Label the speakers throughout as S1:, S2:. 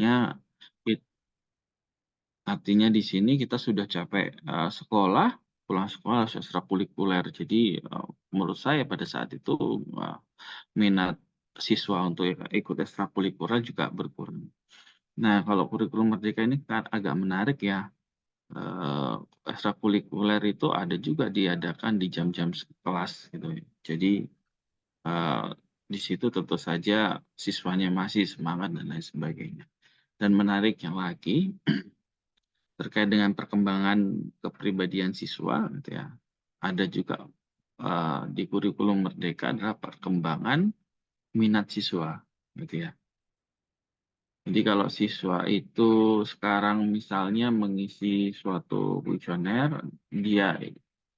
S1: Ya, it artinya di sini kita sudah capek, sekolah, pulang sekolah harus ekstrakurikuler. Jadi, menurut saya pada saat itu, minat siswa untuk ikut ekstrakurikuler juga berkurang. Nah, kalau kurikulum merdeka ini kan agak menarik ya, eee, ekstrakurikuler itu ada juga diadakan di jam-jam kelas gitu ya. Jadi, eee, di situ tentu saja siswanya masih semangat dan lain sebagainya. Dan menariknya lagi terkait dengan perkembangan kepribadian siswa gitu ya, ada juga, di kurikulum merdeka adalah perkembangan minat siswa gitu ya. Jadi kalau siswa itu sekarang misalnya mengisi suatu kuesioner, dia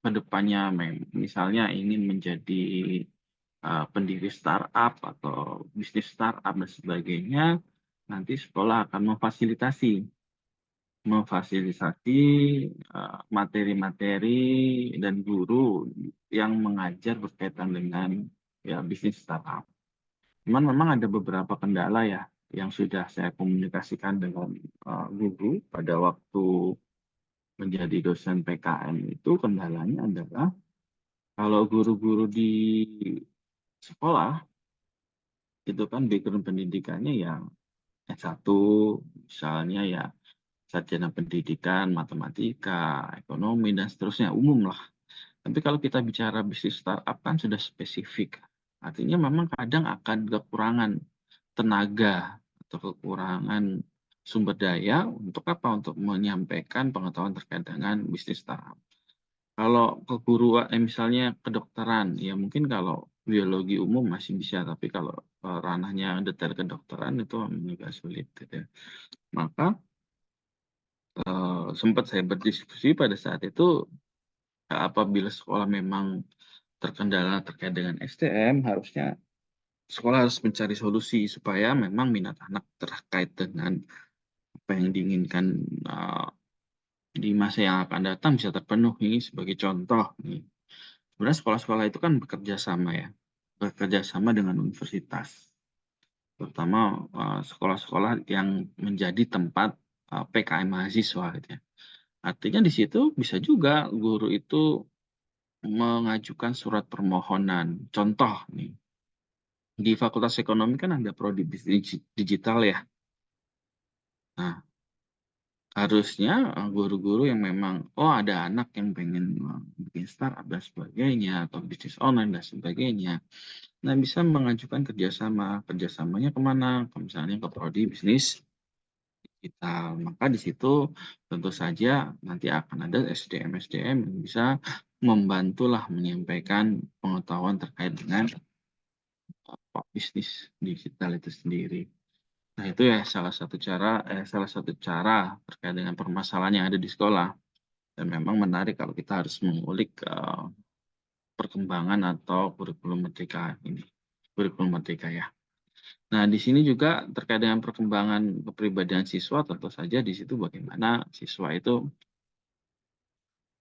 S1: ke depannya misalnya ingin menjadi, pendiri startup atau bisnis startup dan sebagainya, nanti sekolah akan memfasilitasi, materi-materi dan guru yang mengajar berkaitan dengan, ya bisnis startup. Cuman memang ada beberapa kendala ya, yang sudah saya komunikasikan dengan, guru pada waktu menjadi dosen PKN itu kendalanya adalah, kalau guru-guru di sekolah, itu kan background pendidikannya yang S1, misalnya ya sarjana pendidikan, matematika, ekonomi, dan seterusnya, umum lah. Tapi kalau kita bicara bisnis startup kan sudah spesifik. Artinya memang kadang akan kekurangan tenaga atau kekurangan sumber daya untuk apa? Untuk menyampaikan pengetahuan terkait dengan bisnis startup. Kalau keguruan, misalnya kedokteran, ya mungkin kalau biologi umum masih bisa, tapi kalau ranahnya detail kedokteran itu agak sulit gitu ya. Maka sempat saya berdiskusi pada saat itu, apabila sekolah memang terkendala terkait dengan SDM, harusnya sekolah harus mencari solusi supaya memang minat anak terkait dengan apa yang diinginkan, di masa yang akan datang bisa terpenuhi. Sebagai contoh nih, sebenarnya sekolah-sekolah itu kan bekerja sama dengan universitas, terutama, sekolah-sekolah yang menjadi tempat, PKM mahasiswa gitu ya. Artinya di situ bisa juga guru itu mengajukan surat permohonan. Contoh nih, di Fakultas Ekonomi kan ada prodi bisnis digital ya. Nah, harusnya, guru-guru yang memang, oh ada anak yang pengen, bikin startup dan sebagainya, atau bisnis online dan sebagainya. Nah, bisa mengajukan kerjasama. Kerjasamanya kemana? Misalnya ke prodi bisnis digital. Maka di situ tentu saja nanti akan ada SDM-SDM yang bisa membantulah menyampaikan pengetahuan terkait dengan bisnis digital itu sendiri. Nah, itu ya salah satu cara terkait dengan permasalahan yang ada di sekolah. Dan memang menarik kalau kita harus mengulik, perkembangan atau kurikulum merdeka ya. Nah, di sini juga terkait dengan perkembangan kepribadian siswa, tentu saja di situ bagaimana siswa itu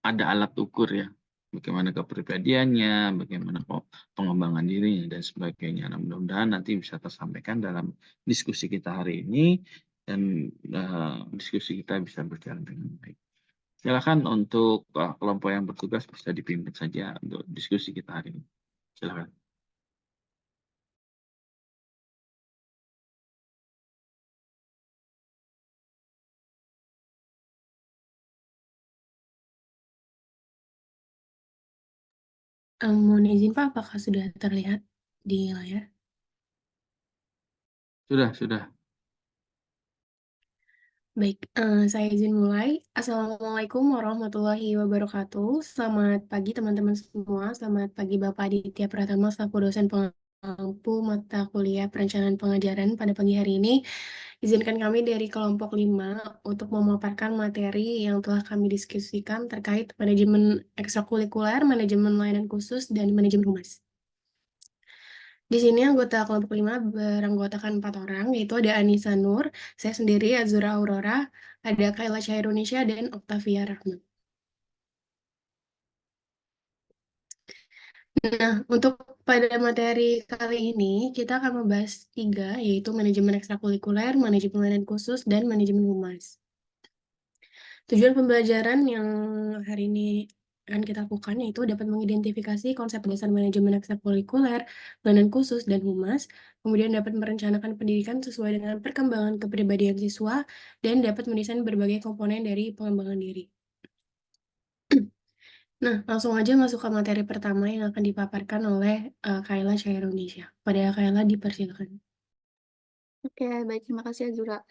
S1: ada alat ukur ya, bagaimana kepribadiannya, bagaimana pengembangan dirinya dan sebagainya. Nah, mudah-mudahan nanti bisa tersampaikan dalam diskusi kita hari ini dan, diskusi kita bisa berjalan dengan baik. Silakan untuk, kelompok yang bertugas bisa dipimpin saja untuk diskusi kita hari ini. Silakan.
S2: Mohon izin Pak, apakah sudah terlihat di layar?
S1: Sudah.
S2: Baik, saya izin mulai. Assalamualaikum warahmatullahi wabarakatuh. Selamat pagi teman-teman semua. Selamat pagi Bapak Aditya Pratama selaku dosen pengampu mata kuliah perencanaan pengajaran pada pagi hari ini. Izinkan kami dari kelompok 5 untuk memaparkan materi yang telah kami diskusikan terkait manajemen ekstrakurikuler, manajemen layanan khusus, dan manajemen humas. Di sini anggota kelompok 5 beranggotakan 4 orang, yaitu ada Anissa Nur, saya sendiri, Azura Aurora, ada Kayla Chairunisha, dan Octavia Rahman. Nah, untuk pada materi kali ini, kita akan membahas tiga, yaitu manajemen ekstrakurikuler, manajemen khusus, dan manajemen humas. Tujuan pembelajaran yang hari ini akan kita lakukan yaitu dapat mengidentifikasi konsep dasar manajemen ekstrakurikuler, pelayanan khusus, dan humas, kemudian dapat merencanakan pendidikan sesuai dengan perkembangan kepribadian siswa, dan dapat mendesain berbagai komponen dari pengembangan diri. Nah, langsung aja masuk ke materi pertama yang akan dipaparkan oleh Kayla Chairunisha. Pada Kayla dipersilakan.
S3: Oke, baik. Terima kasih, Azura.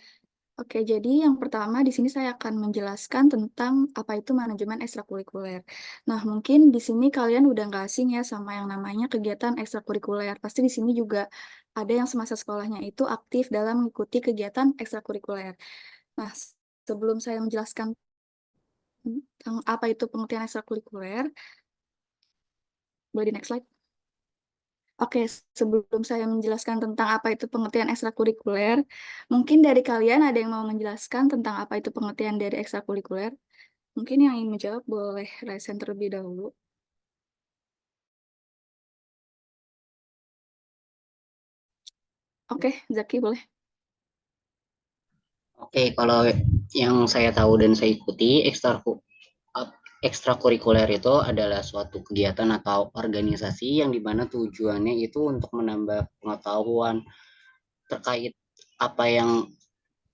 S3: Oke, jadi yang pertama di sini saya akan menjelaskan tentang apa itu manajemen ekstrakurikuler. Nah, mungkin di sini kalian udah nggak asing ya sama yang namanya kegiatan ekstrakurikuler. Pasti di sini juga ada yang semasa sekolahnya itu aktif dalam mengikuti kegiatan ekstrakurikuler. Nah, sebelum saya menjelaskan tentang apa itu pengertian ekstrakurikuler, boleh di next slide. Oke, sebelum saya menjelaskan tentang apa itu pengertian ekstrakurikuler, mungkin dari kalian ada yang mau menjelaskan tentang apa itu pengertian dari ekstrakurikuler? Mungkin yang ingin menjawab boleh raise hand terlebih dahulu. Oke, Zaki boleh.
S4: Oke, kalau yang saya tahu dan saya ikuti, ekstrakurikuler itu adalah suatu kegiatan atau organisasi yang dimana tujuannya itu untuk menambah pengetahuan terkait apa yang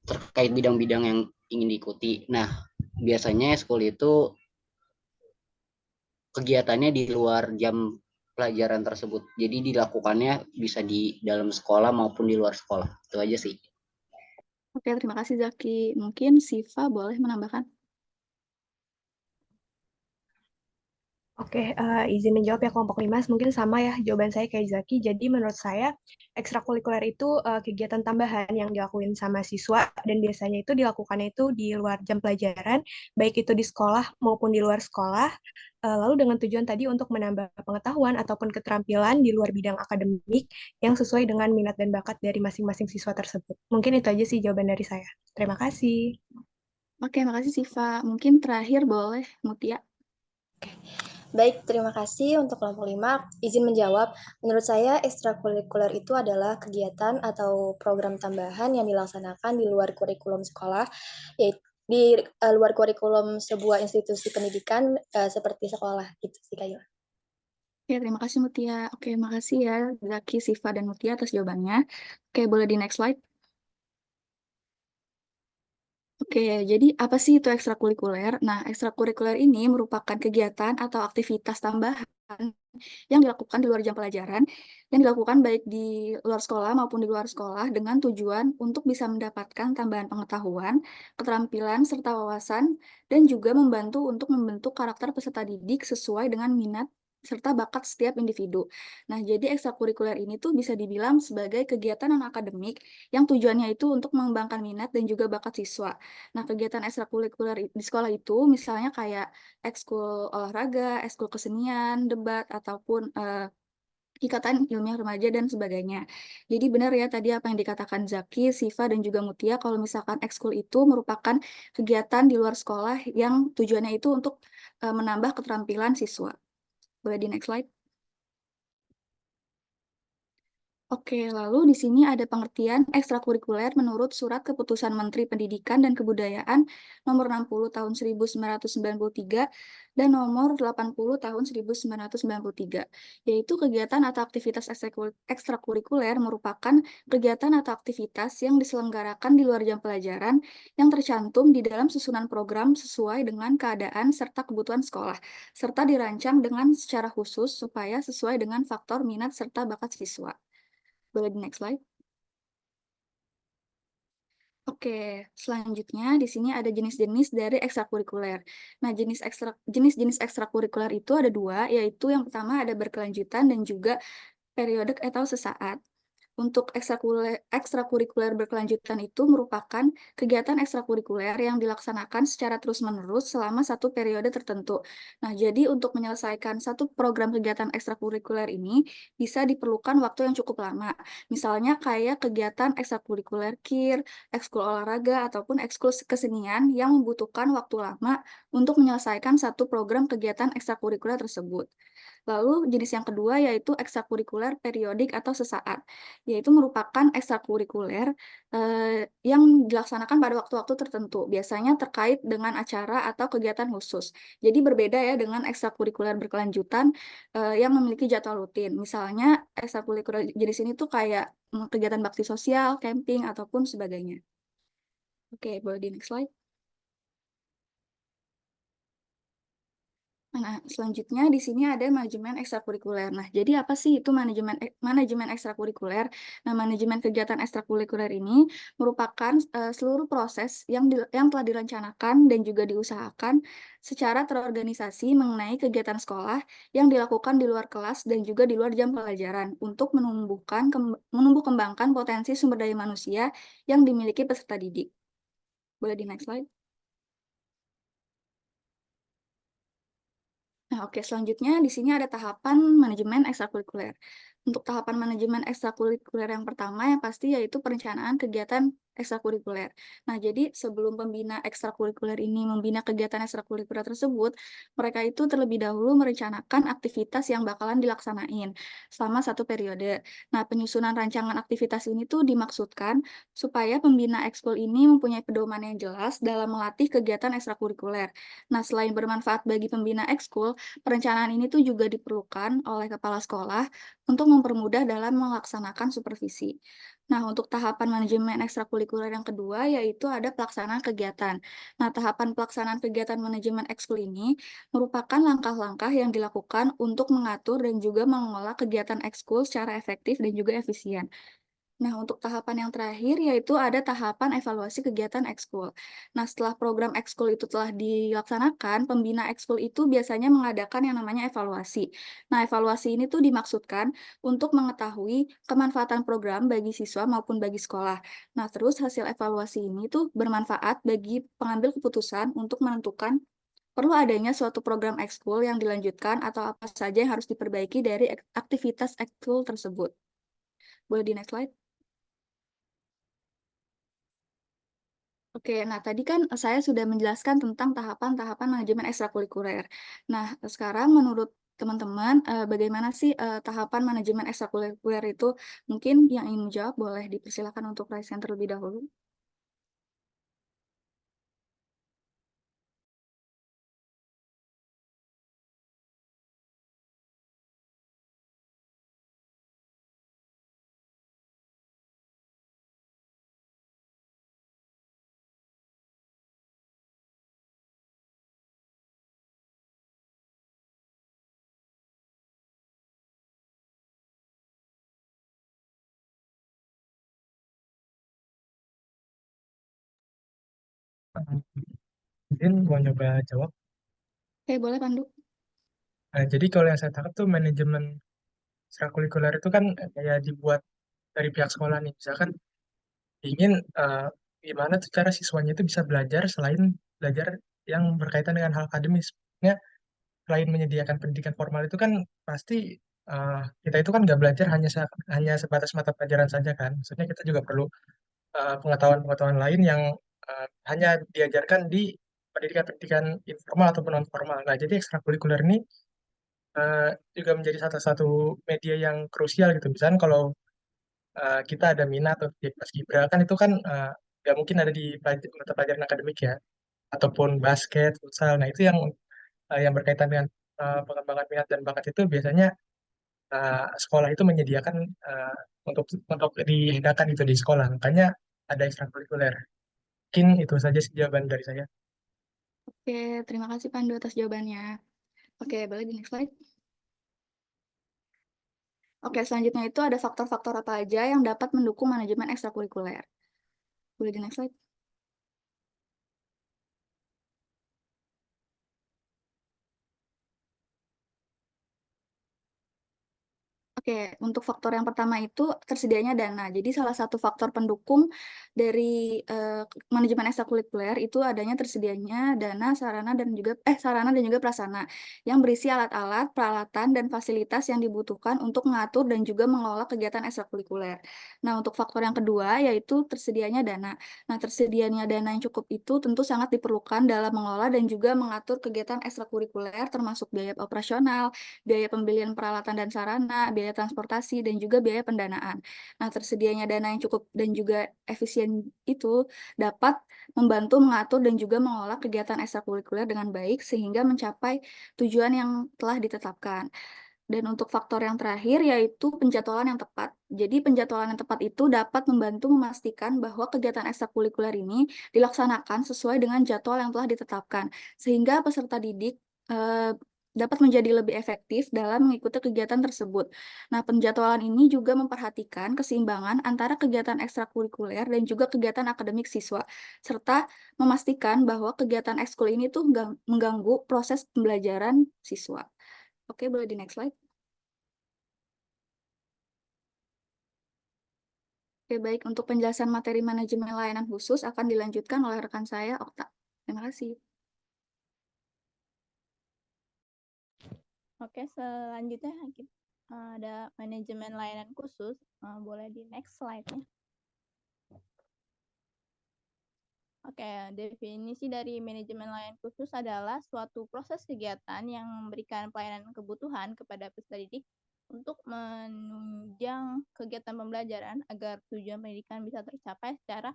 S4: terkait bidang-bidang yang ingin diikuti. Nah, biasanya ekskul itu kegiatannya di luar jam pelajaran tersebut. Jadi dilakukannya bisa di dalam sekolah maupun di luar sekolah. Itu aja sih.
S3: Oke, terima kasih Zaki. Mungkin Siva boleh menambahkan.
S5: Oke, izin menjawab ya kelompok 5, mungkin sama ya jawaban saya kayak Zaki. Jadi menurut saya ekstrakurikuler itu kegiatan tambahan yang dilakuin sama siswa dan biasanya itu dilakukannya itu di luar jam pelajaran, baik itu di sekolah maupun di luar sekolah. Lalu dengan tujuan tadi untuk menambah pengetahuan ataupun keterampilan di luar bidang akademik yang sesuai dengan minat dan bakat dari masing-masing siswa tersebut. Mungkin itu aja sih jawaban dari saya. Terima kasih.
S3: Oke, makasih Siva. Mungkin terakhir boleh Mutia.
S6: Baik, terima kasih untuk kelompok 5. Izin menjawab, menurut saya ekstrakurikuler itu adalah kegiatan atau program tambahan yang dilaksanakan di luar kurikulum sekolah, yaitu di luar kurikulum sebuah institusi pendidikan seperti sekolah gitu sih Kak.
S3: Oke, terima kasih Mutia. Oke, makasih ya Zaki, Siva, dan Mutia atas jawabannya. Oke, boleh di next slide. Oke, jadi apa sih itu ekstrakurikuler? Nah, ekstrakurikuler ini merupakan kegiatan atau aktivitas tambahan yang dilakukan di luar jam pelajaran, yang dilakukan baik di luar sekolah maupun di luar sekolah dengan tujuan untuk bisa mendapatkan tambahan pengetahuan, keterampilan, serta wawasan, dan juga membantu untuk membentuk karakter peserta didik sesuai dengan minat serta bakat setiap individu. Nah, jadi ekstrakurikuler ini tuh bisa dibilang sebagai kegiatan non-akademik yang tujuannya itu untuk mengembangkan minat dan juga bakat siswa. Nah, kegiatan ekstrakurikuler di sekolah itu misalnya kayak ekskul olahraga, ekskul kesenian, debat, ataupun ikatan ilmiah remaja dan sebagainya. Jadi benar ya tadi apa yang dikatakan Zaki, Siva, dan juga Mutia, kalau misalkan ekskul itu merupakan kegiatan di luar sekolah yang tujuannya itu untuk menambah keterampilan siswa. Boleh di next slide. Oke, lalu di sini ada pengertian ekstrakurikuler menurut Surat Keputusan Menteri Pendidikan dan Kebudayaan Nomor 60 Tahun 1993 dan Nomor 80 Tahun 1993, yaitu kegiatan atau aktivitas ekstrakurikuler merupakan kegiatan atau aktivitas yang diselenggarakan di luar jam pelajaran yang tercantum di dalam susunan program sesuai dengan keadaan serta kebutuhan sekolah, serta dirancang dengan secara khusus supaya sesuai dengan faktor minat serta bakat siswa. Boleh di next slide. Oke, selanjutnya di sini ada jenis-jenis dari ekstrakurikuler. Nah, jenis-jenis ekstrakurikuler itu ada dua, yaitu yang pertama ada berkelanjutan dan juga periodik atau sesaat. Untuk ekstrakurikuler berkelanjutan itu merupakan kegiatan ekstrakurikuler yang dilaksanakan secara terus-menerus selama satu periode tertentu. Nah, jadi untuk menyelesaikan satu program kegiatan ekstrakurikuler ini bisa diperlukan waktu yang cukup lama. Misalnya kayak kegiatan ekstrakurikuler KIR, ekskul olahraga, ataupun ekskul kesenian yang membutuhkan waktu lama untuk menyelesaikan satu program kegiatan ekstrakurikuler tersebut. Lalu jenis yang kedua yaitu ekstrakurikuler periodik atau sesaat, yaitu merupakan ekstrakurikuler, yang dilaksanakan pada waktu-waktu tertentu, biasanya terkait dengan acara atau kegiatan khusus. Jadi berbeda ya dengan ekstrakurikuler berkelanjutan, yang memiliki jadwal rutin. Misalnya ekstrakurikuler jenis ini tuh kayak, kegiatan bakti sosial, camping, ataupun sebagainya. Oke, boleh di next slide. Nah, selanjutnya di sini ada manajemen ekstrakurikuler. Nah, jadi apa sih itu manajemen ekstrakurikuler? Nah, manajemen kegiatan ekstrakurikuler ini merupakan seluruh proses yang telah direncanakan dan juga diusahakan secara terorganisasi mengenai kegiatan sekolah yang dilakukan di luar kelas dan juga di luar jam pelajaran untuk menumbuh kembangkan potensi sumber daya manusia yang dimiliki peserta didik. Boleh di next slide. Nah, oke, selanjutnya di sini ada tahapan manajemen ekstrakurikuler. Untuk tahapan manajemen ekstrakurikuler yang pertama yang pasti yaitu perencanaan kegiatan ekstrakurikuler. Nah, jadi sebelum pembina ekstrakurikuler ini membina kegiatan ekstrakurikuler tersebut, mereka itu terlebih dahulu merencanakan aktivitas yang bakalan dilaksanain selama satu periode. Nah, penyusunan rancangan aktivitas ini tuh dimaksudkan supaya pembina ekskul ini mempunyai pedoman yang jelas dalam melatih kegiatan ekstrakurikuler. Nah, selain bermanfaat bagi pembina ekskul, perencanaan ini tuh juga diperlukan oleh kepala sekolah untuk mempermudah dalam melaksanakan supervisi. Nah, untuk tahapan manajemen ekstrakurikuler yang kedua yaitu ada pelaksanaan kegiatan. Nah, tahapan pelaksanaan kegiatan manajemen ekskul ini merupakan langkah-langkah yang dilakukan untuk mengatur dan juga mengelola kegiatan ekskul secara efektif dan juga efisien. Nah, untuk tahapan yang terakhir yaitu ada tahapan evaluasi kegiatan ekskul. Nah, setelah program ekskul itu telah dilaksanakan, pembina ekskul itu biasanya mengadakan yang namanya evaluasi. Nah, evaluasi ini tuh dimaksudkan untuk mengetahui kemanfaatan program bagi siswa maupun bagi sekolah. Nah, terus hasil evaluasi ini tuh bermanfaat bagi pengambil keputusan untuk menentukan perlu adanya suatu program ekskul yang dilanjutkan atau apa saja yang harus diperbaiki dari aktivitas ekskul tersebut. Boleh di next slide? Oke, nah tadi kan saya sudah menjelaskan tentang tahapan-tahapan manajemen ekstrakurikuler. Nah, sekarang menurut teman-teman, bagaimana sih tahapan manajemen ekstrakurikuler itu? Mungkin yang ingin menjawab boleh dipersilakan untuk raise hand terlebih dahulu.
S7: Mungkin mau nyoba jawab.
S3: Oke, boleh Pandu.
S7: Nah, jadi kalau yang saya tangkap tuh manajemen ekstrakurikuler itu kan kayak dibuat dari pihak sekolah nih. Misalkan ingin gimana tuh cara siswanya itu bisa belajar selain belajar yang berkaitan dengan hal akademis. Ya, selain menyediakan pendidikan formal itu kan pasti kita itu kan nggak belajar hanya sebatas mata pelajaran saja kan. Maksudnya kita juga perlu pengetahuan-pengetahuan lain yang hanya diajarkan di pendidikan-pendidikan informal ataupun non formal. Nah, jadi ekstrakurikuler ini juga menjadi salah satu media yang krusial gitu. Misalnya kalau kita ada minat atau di Paskibra kan itu kan nggak mungkin ada di mata pelajaran akademik ya, ataupun basket, futsal. Nah itu yang berkaitan dengan pengembangan minat dan bakat itu biasanya sekolah itu menyediakan untuk diadakan itu di sekolah. Makanya ada ekstrakurikuler. Mungkin itu saja sih jawaban dari saya.
S3: Oke, terima kasih Pandu atas jawabannya. Oke, boleh di next slide. Oke, selanjutnya itu ada faktor-faktor apa aja yang dapat mendukung manajemen ekstrakurikuler. Boleh di next slide. Oke, Oke, untuk faktor yang pertama itu tersedianya dana. Jadi salah satu faktor pendukung dari manajemen ekstrakurikuler itu adanya tersedianya dana, sarana dan juga prasarana yang berisi alat-alat, peralatan dan fasilitas yang dibutuhkan untuk mengatur dan juga mengelola kegiatan ekstrakurikuler. Nah, untuk faktor yang kedua yaitu tersedianya dana. Nah, tersedianya dana yang cukup itu tentu sangat diperlukan dalam mengelola dan juga mengatur kegiatan ekstrakurikuler termasuk biaya operasional, biaya pembelian peralatan dan sarana, biaya transportasi, dan juga biaya pendanaan. Nah, tersedianya dana yang cukup dan juga efisien itu dapat membantu mengatur dan juga mengelola kegiatan ekstrakurikuler dengan baik sehingga mencapai tujuan yang telah ditetapkan. Dan untuk faktor yang terakhir yaitu penjadwalan yang tepat. Jadi penjadwalan yang tepat itu dapat membantu memastikan bahwa kegiatan ekstrakurikuler ini dilaksanakan sesuai dengan jadwal yang telah ditetapkan, sehingga peserta didik dapat menjadi lebih efektif dalam mengikuti kegiatan tersebut. Nah, penjadwalan ini juga memperhatikan keseimbangan antara kegiatan ekstrakurikuler dan juga kegiatan akademik siswa, serta memastikan bahwa kegiatan ekskul ini tuh nggak mengganggu proses pembelajaran siswa. Oke, boleh di next slide. Oke, baik. Untuk penjelasan materi manajemen layanan khusus akan dilanjutkan oleh rekan saya, Okta. Terima kasih.
S8: Oke, selanjutnya ada manajemen layanan khusus. Boleh di next slide-nya. Oke, definisi dari manajemen layanan khusus adalah suatu proses kegiatan yang memberikan pelayanan kebutuhan kepada peserta didik untuk menunjang kegiatan pembelajaran agar tujuan pendidikan bisa tercapai secara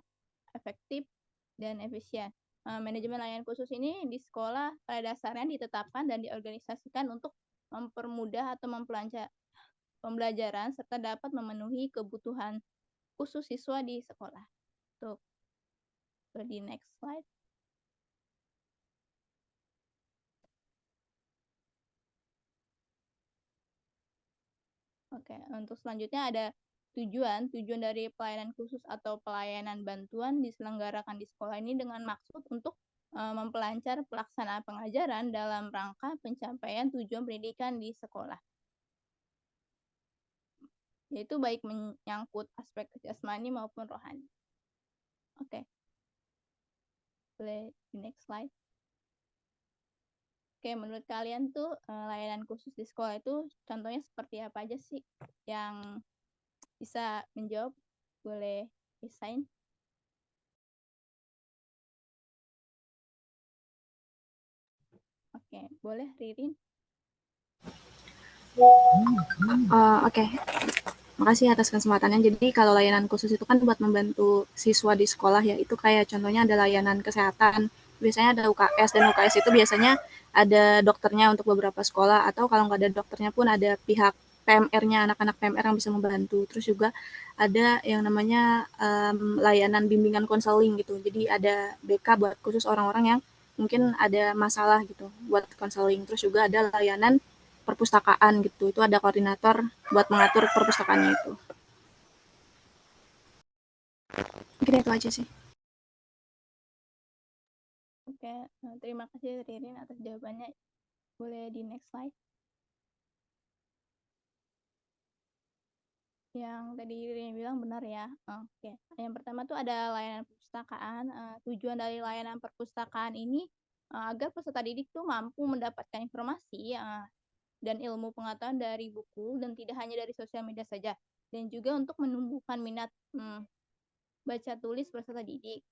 S8: efektif dan efisien. Manajemen layanan khusus ini di sekolah pada dasarnya ditetapkan dan diorganisasikan untuk mempermudah atau memperlancar pembelajaran serta dapat memenuhi kebutuhan khusus siswa di sekolah. Tuh, di next slide. Oke, untuk selanjutnya ada tujuan dari pelayanan khusus atau pelayanan bantuan diselenggarakan di sekolah ini dengan maksud untuk memperlancar pelaksanaan pengajaran dalam rangka pencapaian tujuan pendidikan di sekolah. Yaitu baik menyangkut aspek jasmani maupun rohani. Oke. Boleh di next slide. Oke, menurut kalian tuh layanan khusus di sekolah itu contohnya seperti apa aja sih? Yang bisa menjawab, boleh desain. Oke, boleh Ririn.
S9: Oke. Makasih atas kesempatannya. Jadi kalau layanan khusus itu kan buat membantu siswa di sekolah ya. Itu kayak contohnya ada layanan kesehatan. Biasanya ada UKS dan UKS itu biasanya ada dokternya untuk beberapa sekolah atau kalau nggak ada dokternya pun ada pihak PMR-nya, anak-anak PMR yang bisa membantu. Terus juga ada yang namanya layanan bimbingan konseling gitu. Jadi ada BK buat khusus orang-orang yang mungkin ada masalah gitu buat konseling. Terus juga ada layanan perpustakaan gitu. Itu ada koordinator buat mengatur perpustakaannya itu. Mungkin itu aja sih.
S8: Oke, terima kasih Ririn atas jawabannya. Boleh di next slide. Yang tadi Ririn bilang benar ya. Oke. Yang pertama tuh ada layanan perpustakaan. Tujuan dari layanan perpustakaan ini agar peserta didik tuh mampu mendapatkan informasi dan ilmu pengetahuan dari buku dan tidak hanya dari sosial media saja, dan juga untuk menumbuhkan minat baca tulis peserta didik.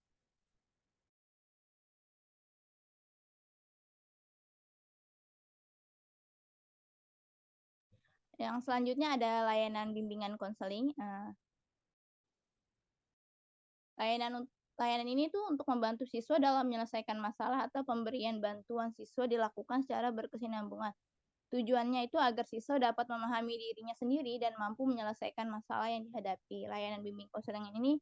S8: Yang selanjutnya ada layanan bimbingan konseling. Layanan ini tuh untuk membantu siswa dalam menyelesaikan masalah atau pemberian bantuan siswa dilakukan secara berkesinambungan. Tujuannya itu agar siswa dapat memahami dirinya sendiri dan mampu menyelesaikan masalah yang dihadapi. Layanan bimbing konseling ini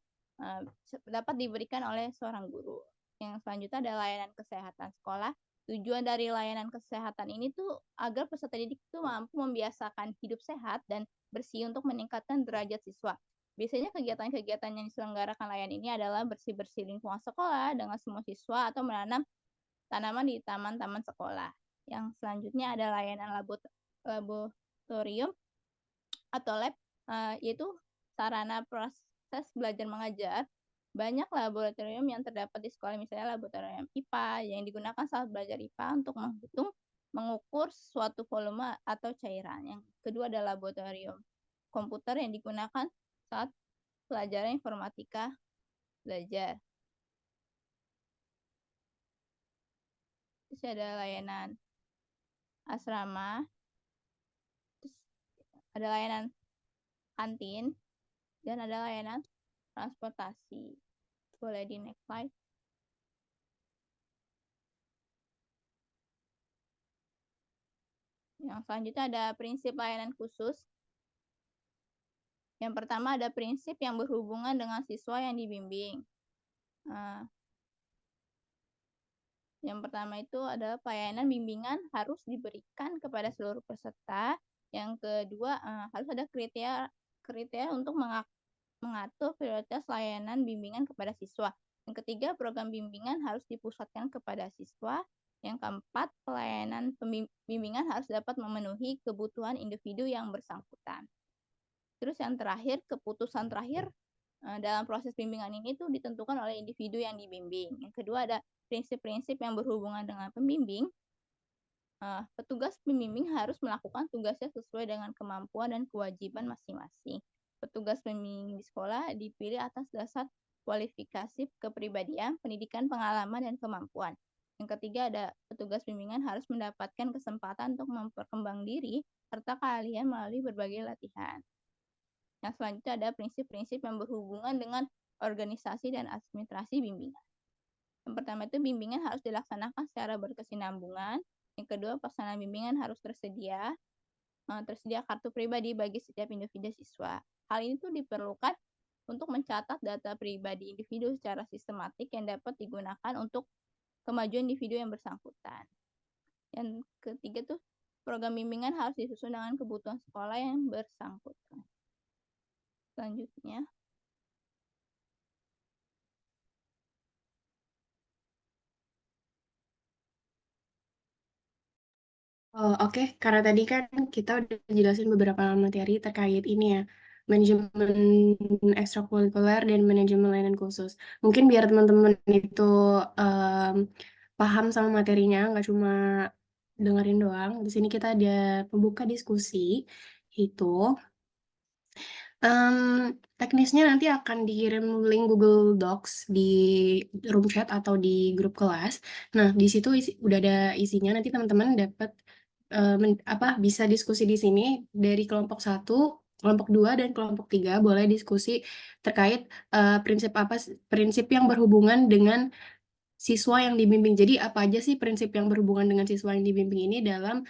S8: dapat diberikan oleh seorang guru. Yang selanjutnya ada layanan kesehatan sekolah. Tujuan dari layanan kesehatan ini tuh agar peserta didik tuh mampu membiasakan hidup sehat dan bersih untuk meningkatkan derajat siswa. Biasanya kegiatan-kegiatan yang diselenggarakan layanan ini adalah bersih-bersih lingkungan sekolah dengan semua siswa atau menanam tanaman di taman-taman sekolah. Yang selanjutnya ada layanan laboratorium. atau lab, yaitu sarana proses belajar mengajar. Banyak laboratorium yang terdapat di sekolah, misalnya laboratorium IPA yang digunakan saat belajar IPA untuk mengukur suatu volume atau cairan. Yang kedua adalah laboratorium komputer yang digunakan saat pelajaran informatika belajar. Terus ada layanan asrama, terus ada layanan kantin, dan ada layanan transportasi. Boleh di next slide. Yang selanjutnya ada prinsip layanan khusus. Yang pertama ada prinsip yang berhubungan dengan siswa yang dibimbing. Yang pertama itu adalah pelayanan bimbingan harus diberikan kepada seluruh peserta. Yang kedua, harus ada kriteria untuk mengatur prioritas layanan bimbingan kepada siswa. Yang ketiga, program bimbingan harus dipusatkan kepada siswa. Yang keempat, pelayanan bimbingan harus dapat memenuhi kebutuhan individu yang bersangkutan. Terus yang terakhir, keputusan terakhir dalam proses bimbingan ini tuh ditentukan oleh individu yang dibimbing. Yang kedua ada prinsip-prinsip yang berhubungan dengan pembimbing. Petugas pembimbing harus melakukan tugasnya sesuai dengan kemampuan dan kewajiban masing-masing. Petugas pembimbing di sekolah dipilih atas dasar kualifikasi kepribadian, pendidikan, pengalaman, dan kemampuan. Yang ketiga ada petugas bimbingan harus mendapatkan kesempatan untuk memperkembang diri serta keahlian melalui berbagai latihan. Yang selanjutnya ada prinsip-prinsip yang berhubungan dengan organisasi dan administrasi bimbingan. Yang pertama itu bimbingan harus dilaksanakan secara berkesinambungan. Yang kedua, pelaksanaan bimbingan harus tersedia kartu pribadi bagi setiap individu siswa. Hal ini tuh diperlukan untuk mencatat data pribadi individu secara sistematik yang dapat digunakan untuk kemajuan individu yang bersangkutan. Yang ketiga tuh program bimbingan harus disusun dengan kebutuhan sekolah yang bersangkutan. Selanjutnya,
S2: Oke, karena tadi kan kita udah jelasin beberapa materi terkait ini ya, manajemen ekstrakurikuler dan manajemen layanan khusus. Mungkin biar teman-teman itu paham sama materinya, nggak cuma dengerin doang. Di sini kita ada pembuka diskusi, itu teknisnya nanti akan dikirim link Google Docs di room chat atau di grup kelas. Nah, di situ udah ada isinya. Nanti teman-teman dapat bisa diskusi di sini dari kelompok 1, kelompok 2, dan kelompok 3 boleh diskusi terkait prinsip yang berhubungan dengan siswa yang dibimbing. Jadi apa aja sih prinsip yang berhubungan dengan siswa yang dibimbing ini dalam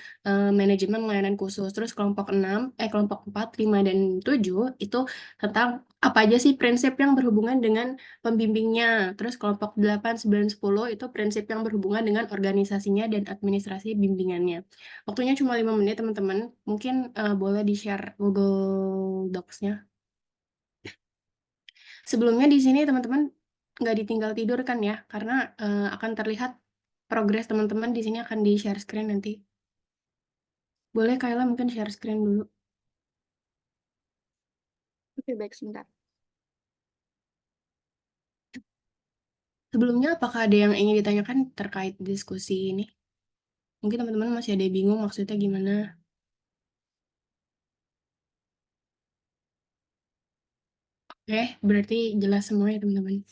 S2: manajemen layanan khusus. Terus kelompok 4, 5, dan 7 itu tentang apa aja sih prinsip yang berhubungan dengan pembimbingnya. Terus kelompok 8, 9, 10 itu prinsip yang berhubungan dengan organisasinya dan administrasi bimbingannya. Waktunya cuma 5 menit, teman-teman. Mungkin boleh di-share Google Docs-nya. Sebelumnya di sini teman-teman nggak ditinggal tidur kan ya, karena akan terlihat progres teman-teman di sini akan di-share screen nanti. Boleh Kayla mungkin share screen dulu.
S3: Oke, baik, sebentar.
S2: Sebelumnya apakah ada yang ingin ditanyakan terkait diskusi ini? Mungkin teman-teman masih ada yang bingung maksudnya gimana. Oke, berarti jelas semua ya teman-teman.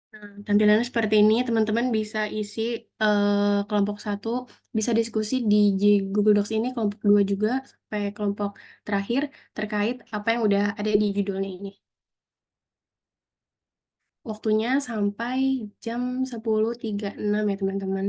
S2: Nah, tampilannya seperti ini, teman-teman bisa isi kelompok 1, bisa diskusi di Google Docs ini, kelompok 2 juga, sampai kelompok terakhir terkait apa yang udah ada di judulnya ini. Waktunya sampai jam 10.36 ya teman-teman.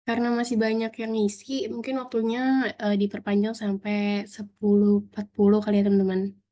S2: Karena masih banyak yang ngisi, mungkin waktunya diperpanjang sampai 10.40 kali ya teman-teman.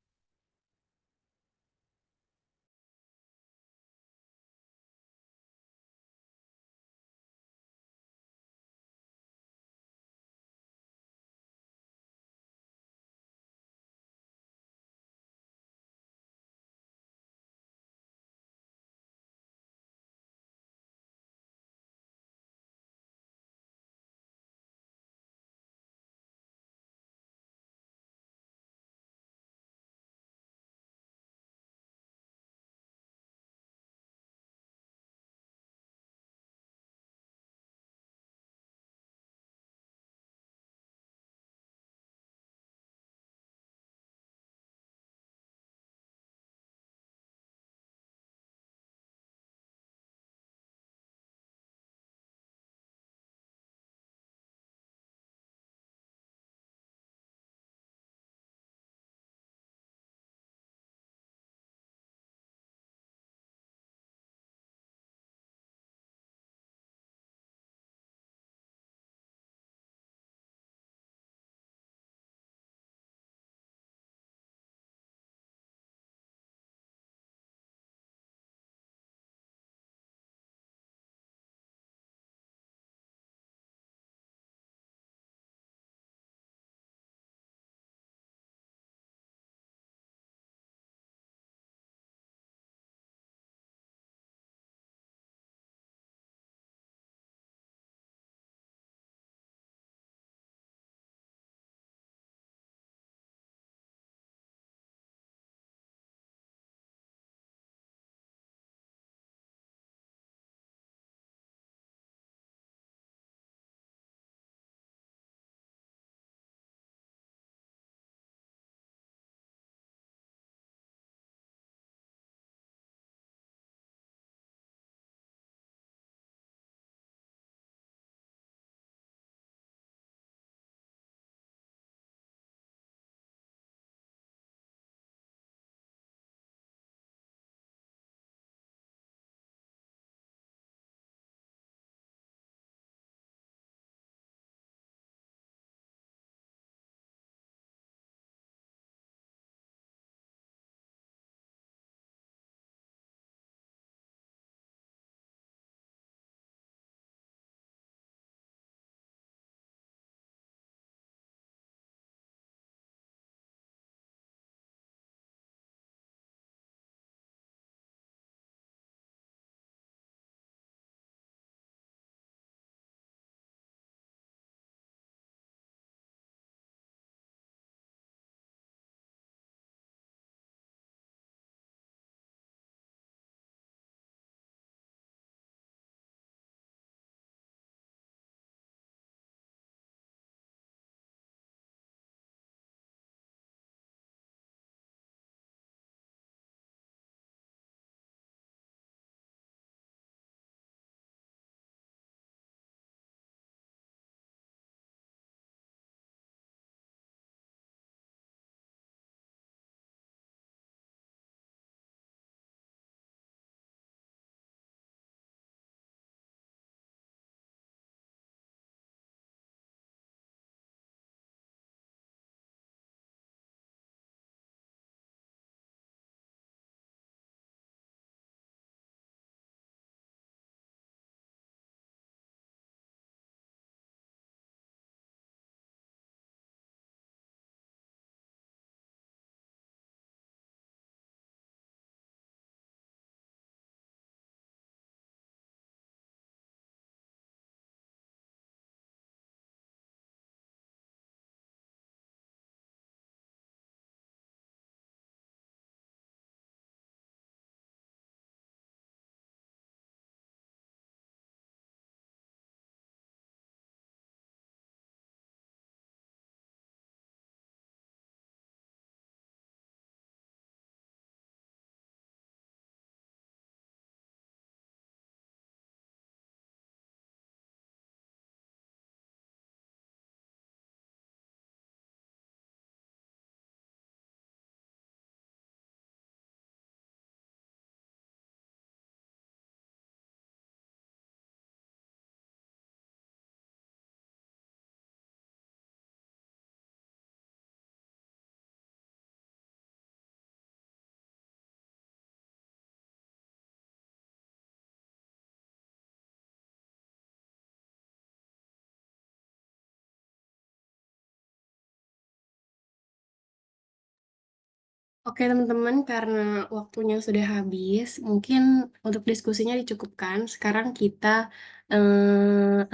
S2: Oke teman-teman, karena waktunya sudah habis, mungkin untuk diskusinya dicukupkan. Sekarang kita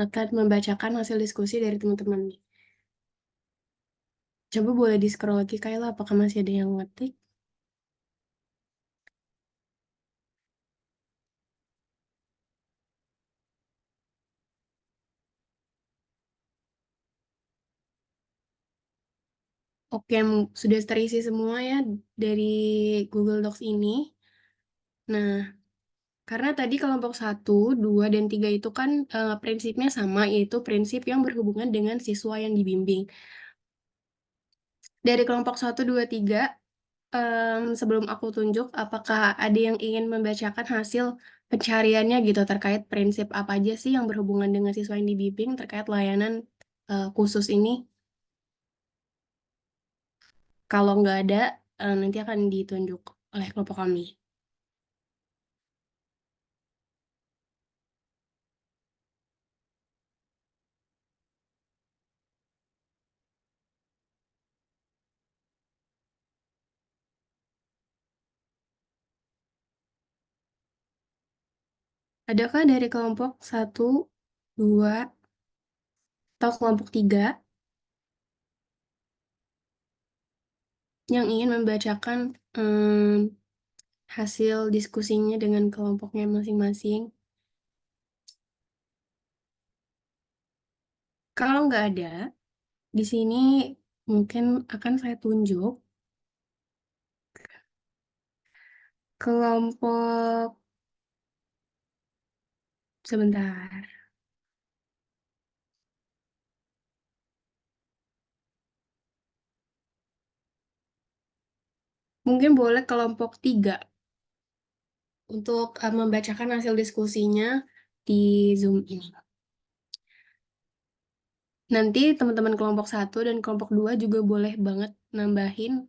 S2: akan membacakan hasil diskusi dari teman-teman. Coba boleh di-scroll lagi, Kayla, apakah masih ada yang ngetik? Oke, sudah terisi semua ya dari Google Docs ini. Nah, karena tadi kelompok 1, 2, dan 3 itu kan prinsipnya sama, yaitu prinsip yang berhubungan dengan siswa yang dibimbing. Dari kelompok 1, 2, 3, sebelum aku tunjuk, apakah ada yang ingin membacakan hasil pencariannya gitu terkait prinsip apa aja sih yang berhubungan dengan siswa yang dibimbing terkait layanan khusus ini? Kalau nggak ada, nanti akan ditunjuk oleh kelompok kami. Adakah dari kelompok 1, 2, atau kelompok 3 yang ingin membacakan hasil diskusinya dengan kelompoknya masing-masing? Kalau nggak ada, di sini mungkin akan saya tunjuk kelompok, sebentar. Mungkin boleh kelompok 3 untuk membacakan hasil diskusinya di Zoom ini. Nanti teman-teman kelompok 1 dan kelompok 2 juga boleh banget nambahin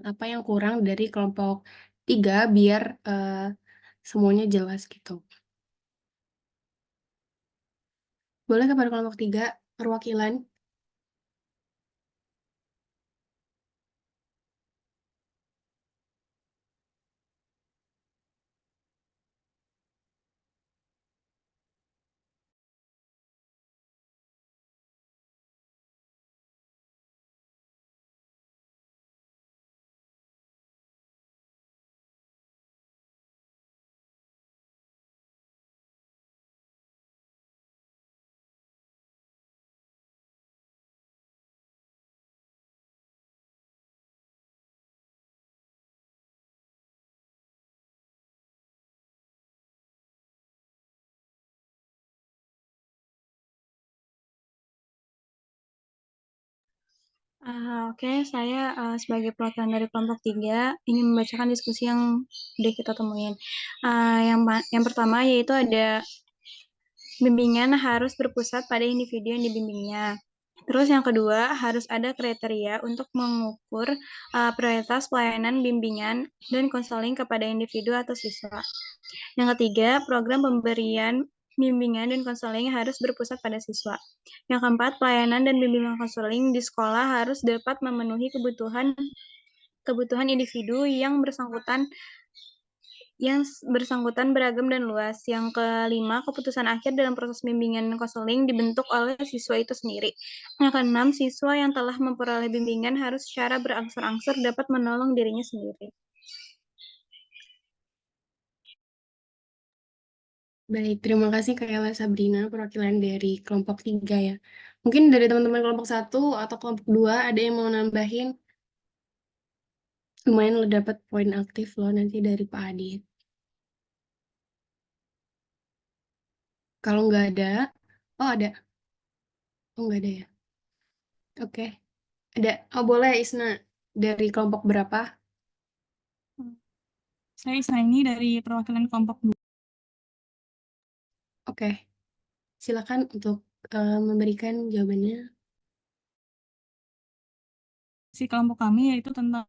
S2: apa yang kurang dari kelompok 3 biar semuanya jelas gitu. Boleh kepada kelompok 3 perwakilan?
S9: Oke, saya sebagai perwakilan dari kelompok 3 ingin membacakan diskusi yang udah kita temuin. Yang pertama yaitu ada bimbingan harus berpusat pada individu yang dibimbingnya. Terus yang kedua, harus ada kriteria untuk mengukur prioritas pelayanan bimbingan dan konseling kepada individu atau siswa. Yang ketiga, program pemberian bimbingan dan konseling harus berpusat pada siswa. Yang keempat, pelayanan dan bimbingan konseling di sekolah harus dapat memenuhi kebutuhan individu yang bersangkutan beragam dan luas. Yang kelima, keputusan akhir dalam proses bimbingan dan konseling dibentuk oleh siswa itu sendiri. Yang keenam, siswa yang telah memperoleh bimbingan harus secara berangsur-angsur dapat menolong dirinya sendiri.
S2: Baik, terima kasih Kayla Sabrina, perwakilan dari kelompok 3 ya. Mungkin dari teman-teman kelompok 1 atau kelompok 2 ada yang mau nambahin? Lumayan lo dapat poin aktif loh nanti dari Pak Adit. Kalau nggak ada, oh ada. Oh nggak ada ya. Oke, ada. Oh boleh Isna, dari kelompok berapa?
S10: Saya Isnaini dari perwakilan kelompok 2.
S2: Oke, silakan untuk memberikan jawabannya.
S10: Si kelompok kami yaitu tentang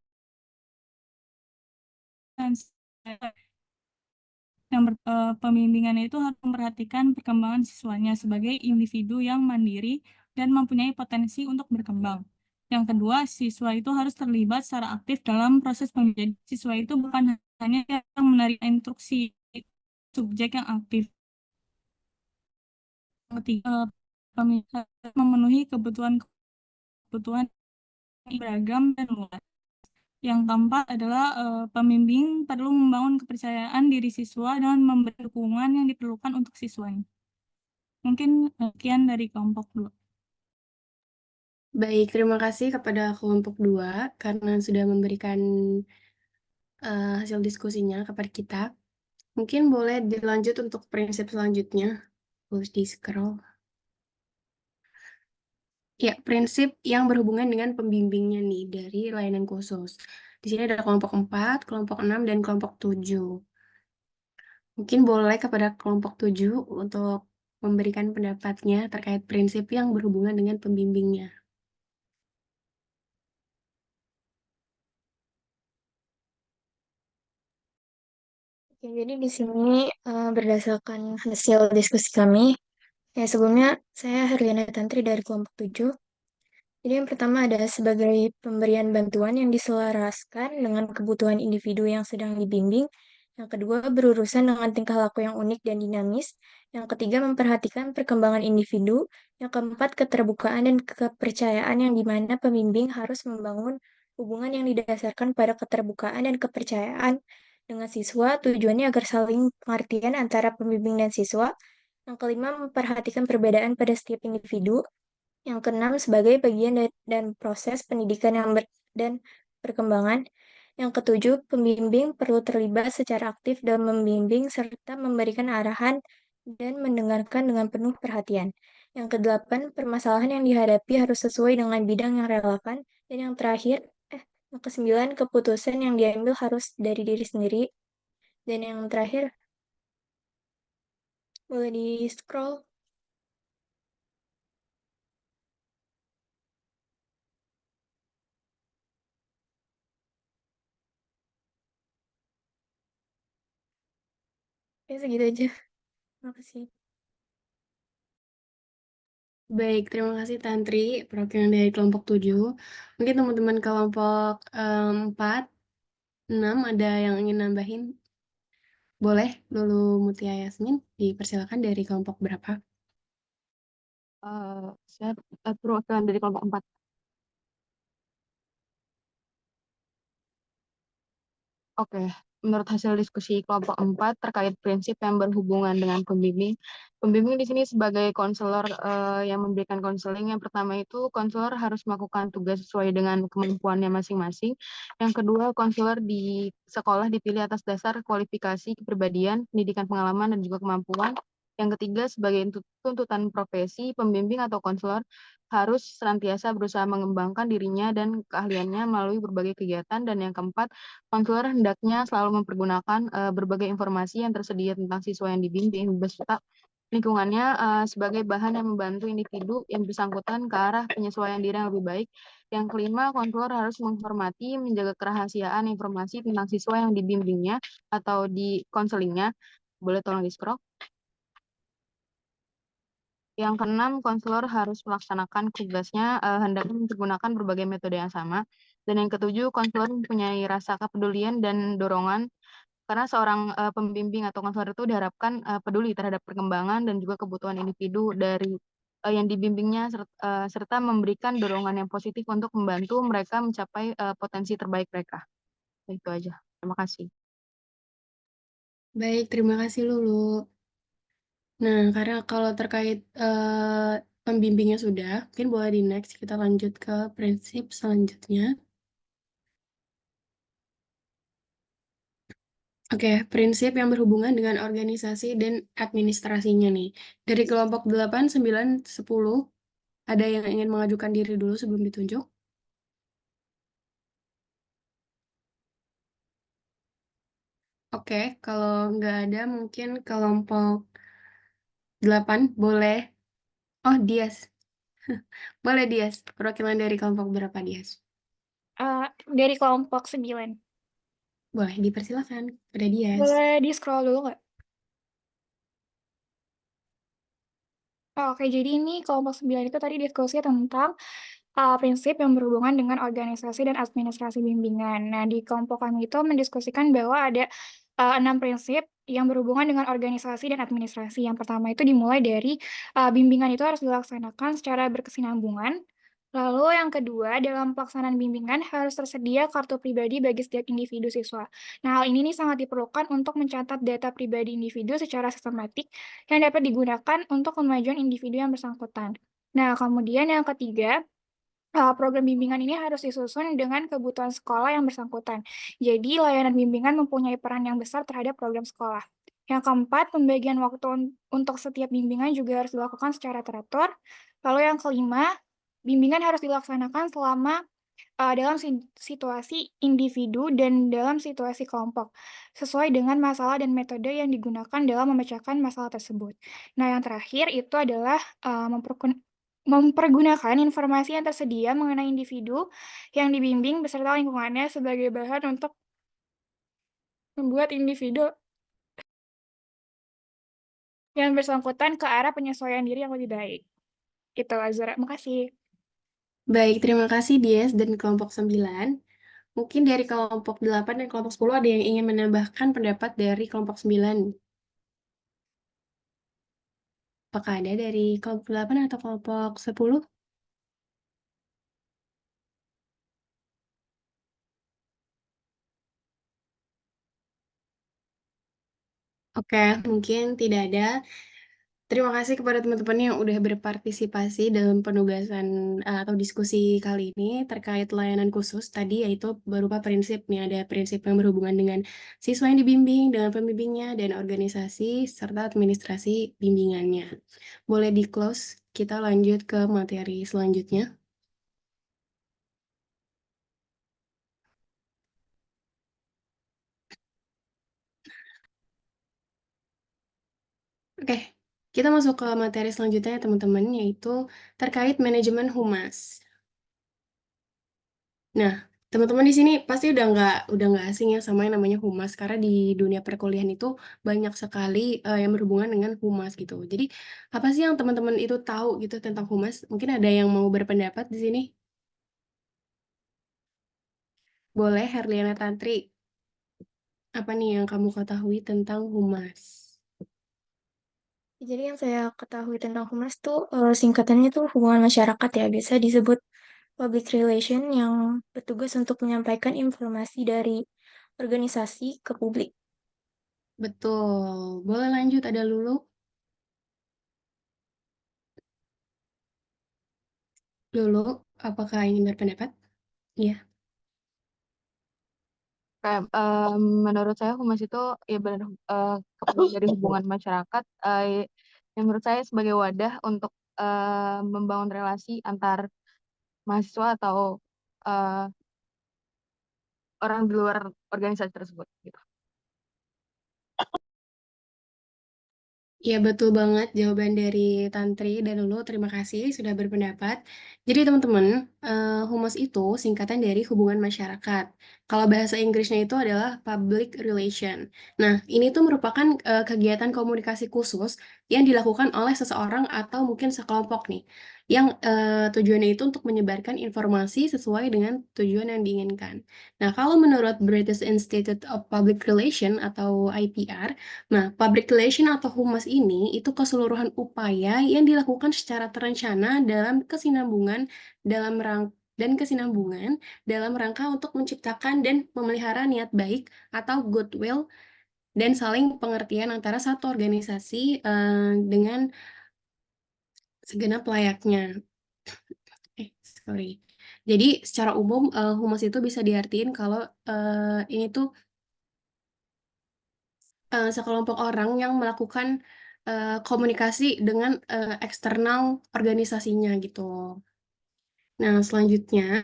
S10: pembimbingan itu harus memperhatikan perkembangan siswanya sebagai individu yang mandiri dan mempunyai potensi untuk berkembang. Yang kedua, siswa itu harus terlibat secara aktif dalam proses pendidikan. Siswa itu bukan hanya yang menerima instruksi, subjek yang aktif. Yang ketiga, pemilihan memenuhi kebutuhan beragam dan luas. Yang keempat adalah pembimbing perlu membangun kepercayaan diri siswa dan memberi dukungan yang diperlukan untuk siswanya. Mungkin sekian dari kelompok 2.
S2: Baik, terima kasih kepada kelompok 2 karena sudah memberikan hasil diskusinya kepada kita. Mungkin boleh dilanjut untuk prinsip selanjutnya. Harus di-scroll. Ya, prinsip yang berhubungan dengan pembimbingnya nih dari layanan khusus. Di sini ada kelompok 4, kelompok 6, dan kelompok 7. Mungkin boleh kepada kelompok 7 untuk memberikan pendapatnya terkait prinsip yang berhubungan dengan pembimbingnya.
S6: Oke, jadi di sini berdasarkan hasil diskusi kami, sebelumnya saya Herliana Tantri dari kelompok 7. Jadi yang pertama ada sebagai pemberian bantuan yang diselaraskan dengan kebutuhan individu yang sedang dibimbing. Yang kedua, berurusan dengan tingkah laku yang unik dan dinamis. Yang ketiga, memperhatikan perkembangan individu. Yang keempat, keterbukaan dan kepercayaan yang dimana pembimbing harus membangun hubungan yang didasarkan pada keterbukaan dan kepercayaan dengan siswa. Tujuannya agar saling pengertian antara pembimbing dan siswa. Yang kelima, memperhatikan perbedaan pada setiap individu. Yang keenam, sebagai bagian dan proses pendidikan dan perkembangan. Yang ketujuh, pembimbing perlu terlibat secara aktif dalam membimbing serta memberikan arahan dan mendengarkan dengan penuh perhatian. Yang kedelapan, permasalahan yang dihadapi harus sesuai dengan bidang yang relevan. Dan yang terakhir, yang kesembilan, keputusan yang diambil harus dari diri sendiri. Dan yang terakhir, boleh di-scroll. Ya, segitu aja. Terima kasih.
S2: Baik, terima kasih Tantri, perwakilan dari kelompok 7. Mungkin teman-teman kelompok 4, 6 ada yang ingin nambahin? Boleh, Lulu Mutia Yasmin, dipersilakan dari kelompok berapa?
S11: Saya perwakilan dari kelompok 4. Oke, menurut hasil diskusi kelompok 4 terkait prinsip yang berhubungan dengan pembimbing. Pembimbing di sini sebagai konselor yang memberikan konseling. Yang pertama itu konselor harus melakukan tugas sesuai dengan kemampuannya masing-masing. Yang kedua, konselor di sekolah dipilih atas dasar kualifikasi, kepribadian, pendidikan pengalaman, dan juga kemampuan. Yang ketiga, sebagai tuntutan profesi, pembimbing atau konselor harus senantiasa berusaha mengembangkan dirinya dan keahliannya melalui berbagai kegiatan. Dan yang keempat, konselor hendaknya selalu mempergunakan berbagai informasi yang tersedia tentang siswa yang dibimbing beserta lingkungannya sebagai bahan yang membantu individu yang bersangkutan ke arah penyesuaian diri yang lebih baik. Yang kelima, konselor harus menghormati, menjaga kerahasiaan informasi tentang siswa yang dibimbingnya atau di konselingnya. Boleh tolong di-scroll. Yang keenam, konselor harus melaksanakan tugasnya hendaknya menggunakan berbagai metode yang sama. Dan yang ketujuh, konselor mempunyai rasa kepedulian dan dorongan karena seorang pembimbing atau konselor itu diharapkan peduli terhadap perkembangan dan juga kebutuhan individu dari yang dibimbingnya serta memberikan dorongan yang positif untuk membantu mereka mencapai potensi terbaik mereka. Itu aja. Terima kasih.
S2: Baik, terima kasih Lulu. Nah, karena kalau terkait pembimbingnya sudah, mungkin boleh di next kita lanjut ke prinsip selanjutnya. Oke, prinsip yang berhubungan dengan organisasi dan administrasinya nih. Dari kelompok 8, 9, 10, ada yang ingin mengajukan diri dulu sebelum ditunjuk? Oke, kalau nggak ada mungkin kelompok 8 boleh. Oh, Dias. Boleh Dias, perwakilan dari kelompok berapa Dias?
S3: Dari kelompok 9.
S2: Boleh, dipersilakan. Pada Dias.
S3: Boleh di-scroll dulu nggak? Oke, jadi ini kelompok 9 itu tadi diskusi tentang
S12: prinsip yang berhubungan dengan organisasi dan administrasi bimbingan. Nah, di kelompok kami itu mendiskusikan bahwa ada 6 prinsip yang berhubungan dengan organisasi dan administrasi. Yang pertama itu dimulai dari bimbingan itu harus dilaksanakan secara berkesinambungan. Lalu yang kedua, dalam pelaksanaan bimbingan harus tersedia kartu pribadi bagi setiap individu siswa. Nah, hal ini nih sangat diperlukan untuk mencatat data pribadi individu secara sistematik yang dapat digunakan untuk kemajuan individu yang bersangkutan. Nah, kemudian yang ketiga, program bimbingan ini harus disusun dengan kebutuhan sekolah yang bersangkutan. Jadi, layanan bimbingan mempunyai peran yang besar terhadap program sekolah. Yang keempat, pembagian waktu untuk setiap bimbingan juga harus dilakukan secara teratur. Lalu yang kelima, bimbingan harus dilaksanakan selama dalam situasi individu dan dalam situasi kelompok, sesuai dengan masalah dan metode yang digunakan dalam memecahkan masalah tersebut. Nah, yang terakhir itu adalah mempergunakan informasi yang tersedia mengenai individu yang dibimbing beserta lingkungannya sebagai bahan untuk membuat individu yang bersangkutan ke arah penyesuaian diri yang lebih baik. Itu, Azura. Makasih.
S2: Baik, terima kasih Dies dan kelompok 9. Mungkin dari kelompok 8 dan kelompok 10 ada yang ingin menambahkan pendapat dari kelompok 9. Apakah ada dari kelompok 8 atau kelompok 10? Oke, mungkin tidak ada. Terima kasih kepada teman-teman yang udah berpartisipasi dalam penugasan atau diskusi kali ini terkait layanan khusus tadi, yaitu berupa prinsip nih, ada prinsip yang berhubungan dengan siswa yang dibimbing, dengan pembimbingnya, dan organisasi serta administrasi bimbingannya. Boleh di-close, kita lanjut ke materi selanjutnya. Oke, kita masuk ke materi selanjutnya ya teman-teman, yaitu terkait manajemen humas. Nah, teman-teman di sini pasti udah nggak asing ya sama yang namanya humas, karena di dunia perkuliahan itu banyak sekali yang berhubungan dengan humas gitu. Jadi apa sih yang teman-teman itu tahu gitu tentang humas? Mungkin ada yang mau berpendapat di sini? Boleh, Herliana Tantri. Apa nih yang kamu ketahui tentang humas?
S6: Jadi yang saya ketahui tentang humas tuh singkatannya tuh hubungan masyarakat ya, biasa disebut public relation yang bertugas untuk menyampaikan informasi dari organisasi ke publik.
S2: Betul. Boleh lanjut, ada Lulu? Lulu, apakah ingin berpendapat? Iya.
S11: Kayak menurut saya humas itu ya benar dari hubungan masyarakat yang menurut saya sebagai wadah untuk membangun relasi antar mahasiswa atau eh, orang di luar organisasi tersebut gitu.
S2: Ya, betul banget jawaban dari Tantri dan Lulu. Terima kasih sudah berpendapat. Jadi, teman-teman, humas itu singkatan dari hubungan masyarakat. Kalau bahasa Inggrisnya itu adalah public relation. Nah, ini tuh merupakan kegiatan komunikasi khusus yang dilakukan oleh seseorang atau mungkin sekelompok nih, yang tujuannya itu untuk menyebarkan informasi sesuai dengan tujuan yang diinginkan. Nah, kalau menurut British Institute of Public Relations atau IPR, nah, public relation atau humas ini itu keseluruhan upaya yang dilakukan secara terencana dalam kesinambungan dalam rangka untuk menciptakan dan memelihara niat baik atau goodwill dan saling pengertian antara satu organisasi dengan segenap layaknya. Sorry. Jadi secara umum humas itu bisa diartiin kalau ini tuh sekelompok orang yang melakukan komunikasi dengan eksternal organisasinya gitu. Nah, selanjutnya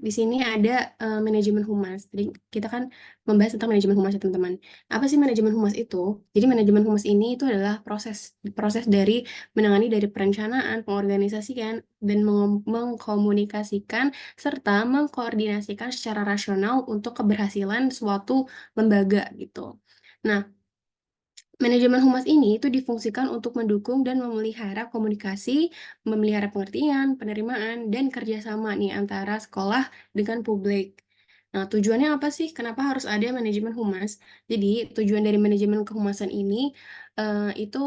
S2: di sini ada manajemen humas. Jadi kita kan membahas tentang manajemen humas ya teman-teman. Apa sih manajemen humas itu? Jadi manajemen humas ini itu adalah proses dari menangani dari perencanaan, pengorganisasian, dan mengkomunikasikan serta mengkoordinasikan secara rasional untuk keberhasilan suatu lembaga gitu. Nah, Manajemen humas ini itu difungsikan untuk mendukung dan memelihara komunikasi, memelihara pengertian, penerimaan, dan kerjasama nih antara sekolah dengan publik. Nah, tujuannya apa sih? Kenapa harus ada manajemen humas? Jadi, tujuan dari manajemen kehumasan ini itu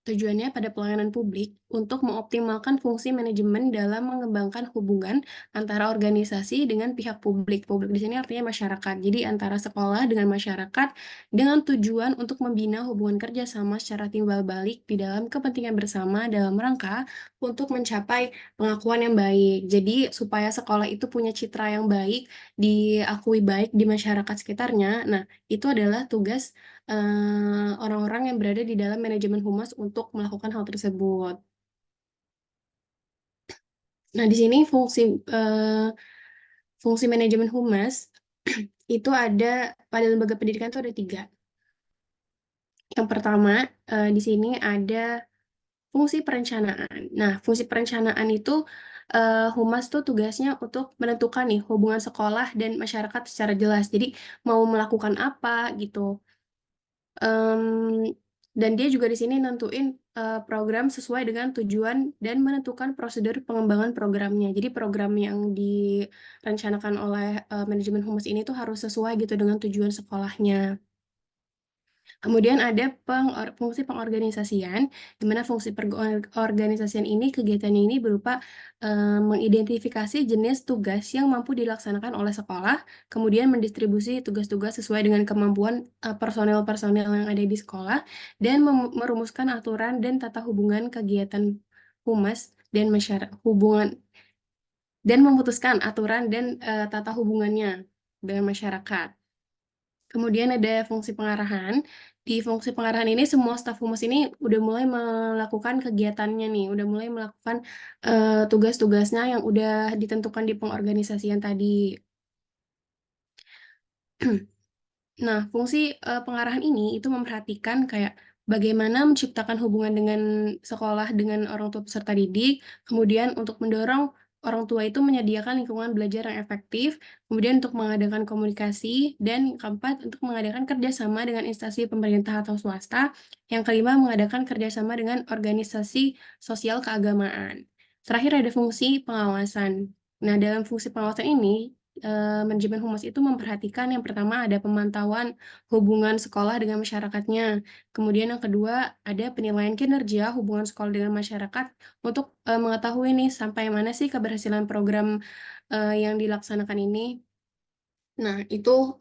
S2: tujuannya pada pelayanan publik untuk mengoptimalkan fungsi manajemen dalam mengembangkan hubungan antara organisasi dengan pihak publik. Publik di sini artinya masyarakat. Jadi, antara sekolah dengan masyarakat dengan tujuan untuk membina hubungan kerjasama secara timbal balik di dalam kepentingan bersama dalam rangka untuk mencapai pengakuan yang baik. Jadi, supaya sekolah itu punya citra yang baik, diakui baik di masyarakat sekitarnya. Nah, itu adalah tugas orang-orang yang berada di dalam manajemen humas untuk melakukan hal tersebut. Nah, di sini fungsi manajemen humas itu ada pada lembaga pendidikan itu ada 3. Yang pertama, di sini ada fungsi perencanaan. Nah, fungsi perencanaan itu humas tuh tugasnya untuk menentukan nih hubungan sekolah dan masyarakat secara jelas. Jadi mau melakukan apa gitu. Dan dia juga di sini nentuin program sesuai dengan tujuan dan menentukan prosedur pengembangan programnya. Jadi program yang direncanakan oleh manajemen humas ini tuh harus sesuai gitu dengan tujuan sekolahnya. Kemudian ada fungsi pengorganisasian, di mana fungsi organisasian ini, kegiatannya ini berupa mengidentifikasi jenis tugas yang mampu dilaksanakan oleh sekolah, kemudian mendistribusi tugas-tugas sesuai dengan kemampuan personel-personel yang ada di sekolah, dan merumuskan aturan dan tata hubungan kegiatan humas dan memutuskan aturan dan tata hubungannya dengan masyarakat. Kemudian ada fungsi pengarahan. Di fungsi pengarahan ini semua staf humas ini udah mulai melakukan kegiatannya nih, udah mulai melakukan tugas-tugasnya yang udah ditentukan di pengorganisasian tadi. Nah, fungsi pengarahan ini itu memperhatikan kayak bagaimana menciptakan hubungan dengan sekolah dengan orang tua peserta didik, kemudian untuk mendorong orang tua itu menyediakan lingkungan belajar yang efektif, kemudian untuk mengadakan komunikasi, dan yang keempat untuk mengadakan kerjasama dengan instansi pemerintah atau swasta, yang kelima mengadakan kerjasama dengan organisasi sosial keagamaan. Terakhir ada fungsi pengawasan. Nah, dalam fungsi pengawasan ini, manajemen humas itu memperhatikan yang pertama ada pemantauan hubungan sekolah dengan masyarakatnya. Kemudian yang kedua ada penilaian kinerja hubungan sekolah dengan masyarakat untuk mengetahui nih sampai mana sih keberhasilan program yang dilaksanakan ini. Nah, itu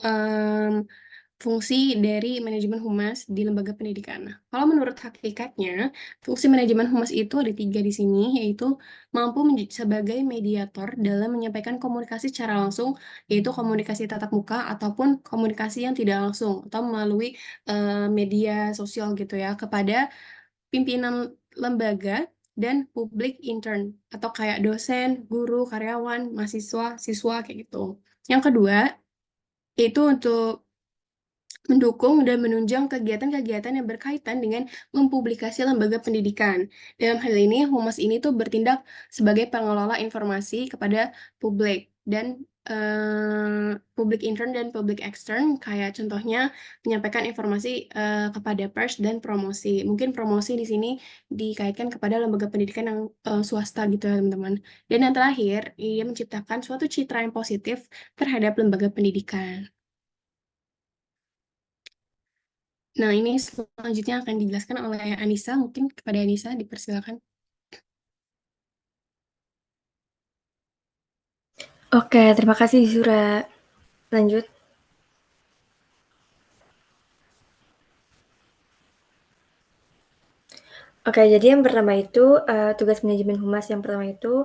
S2: fungsi dari manajemen humas di lembaga pendidikan. Nah, kalau menurut hakikatnya, fungsi manajemen humas itu ada 3 di sini, yaitu mampu sebagai mediator dalam menyampaikan komunikasi secara langsung, yaitu komunikasi tatap muka ataupun komunikasi yang tidak langsung, atau melalui media sosial gitu ya, kepada pimpinan lembaga dan publik intern, atau kayak dosen, guru, karyawan, mahasiswa, siswa, kayak gitu. Yang kedua, itu untuk mendukung dan menunjang kegiatan-kegiatan yang berkaitan dengan mempublikasi lembaga pendidikan. Dalam hal ini, humas ini tuh bertindak sebagai pengelola informasi kepada publik dan publik intern dan publik ekstern, kayak contohnya menyampaikan informasi kepada pers dan promosi. Mungkin promosi di sini dikaitkan kepada lembaga pendidikan yang swasta gitu ya teman-teman. Dan yang terakhir, ia menciptakan suatu citra yang positif terhadap lembaga pendidikan. Nah, ini selanjutnya akan dijelaskan oleh Anissa. Mungkin kepada Anissa dipersilakan.
S13: Oke, terima kasih Zura. Lanjut. Oke, jadi yang pertama itu tugas manajemen humas yang pertama itu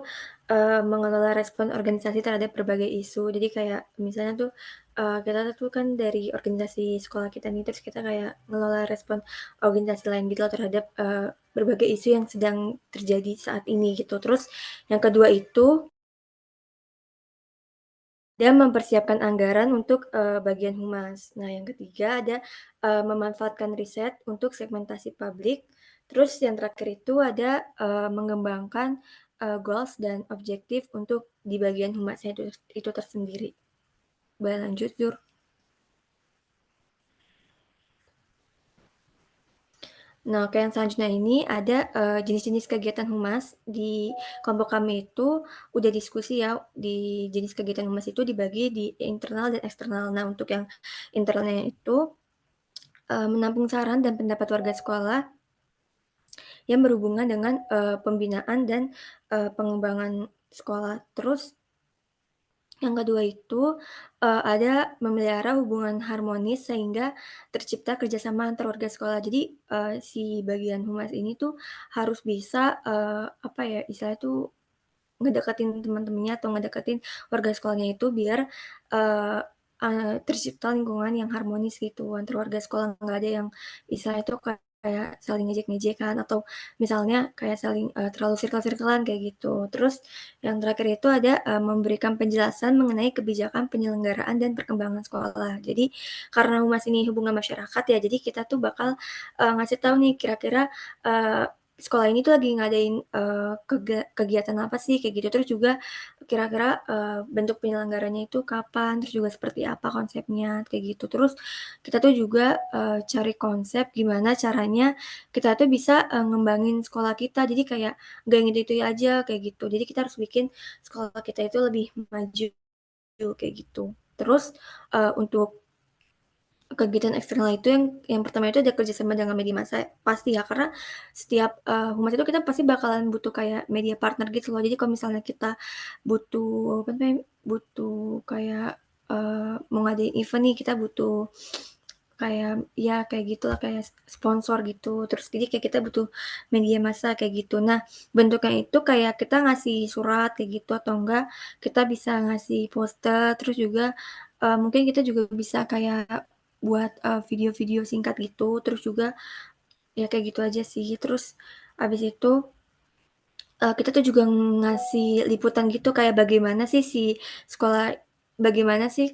S13: mengelola respon organisasi terhadap berbagai isu. Jadi kayak misalnya tuh kita tuh kan dari organisasi sekolah kita nih, terus kita kayak ngelola respon organisasi lain gitu loh terhadap berbagai isu yang sedang terjadi saat ini gitu. Terus yang kedua itu dan mempersiapkan anggaran untuk bagian humas. Nah, yang ketiga ada memanfaatkan riset untuk segmentasi publik. Terus yang terakhir itu ada mengembangkan goals dan objektif untuk di bagian humasnya itu tersendiri. Boleh lanjut, Zur? Nah, oke, yang selanjutnya ini ada jenis-jenis kegiatan humas. Di kelompok kami itu udah diskusi ya, di jenis kegiatan humas itu dibagi di internal dan eksternal. Nah, untuk yang internalnya itu menampung saran dan pendapat warga sekolah yang berhubungan dengan pembinaan dan pengembangan sekolah. Terus yang kedua itu ada memelihara hubungan harmonis sehingga tercipta kerjasama antar warga sekolah. Jadi si bagian humas ini tuh harus bisa apa ya istilahnya tuh ngedeketin teman-temannya atau ngedeketin warga sekolahnya itu biar eee tercipta lingkungan yang harmonis gitu antar warga sekolah, nggak ada yang istilahnya itu kayak saling ngejek-ngejekan atau misalnya kayak saling terlalu circle-circle-an kayak gitu. Terus yang terakhir itu ada memberikan penjelasan mengenai kebijakan penyelenggaraan dan perkembangan sekolah. Jadi karena humas ini hubungan masyarakat ya, jadi kita tuh bakal ngasih tahu nih kira-kira eee sekolah ini tuh lagi ngadain kegiatan apa sih kayak gitu, terus juga kira-kira bentuk penyelenggaranya itu kapan, terus juga seperti apa konsepnya kayak gitu. Terus kita tuh juga cari konsep gimana caranya kita tuh bisa ngembangin sekolah kita. Jadi kayak nggak yang itu-itu aja kayak gitu. Jadi kita harus bikin sekolah kita itu lebih maju kayak gitu. Terus untuk kegiatan eksternal itu yang pertama itu ada kerjasama dengan media massa, pasti ya, karena setiap humas itu kita pasti bakalan butuh kayak media partner gitu loh. Jadi kalau misalnya kita butuh apa namanya, butuh kayak mau ngadain event nih, kita butuh kayak ya kayak gitulah, kayak sponsor gitu. Terus jadi kayak kita butuh media massa kayak gitu. Nah, bentuknya itu kayak kita ngasih surat kayak gitu atau enggak kita bisa ngasih poster, terus juga mungkin kita juga bisa kayak buat video-video singkat gitu, terus juga ya kayak gitu aja sih. Terus habis itu kita tuh juga ngasih liputan gitu kayak bagaimana sih si sekolah bagaimana sih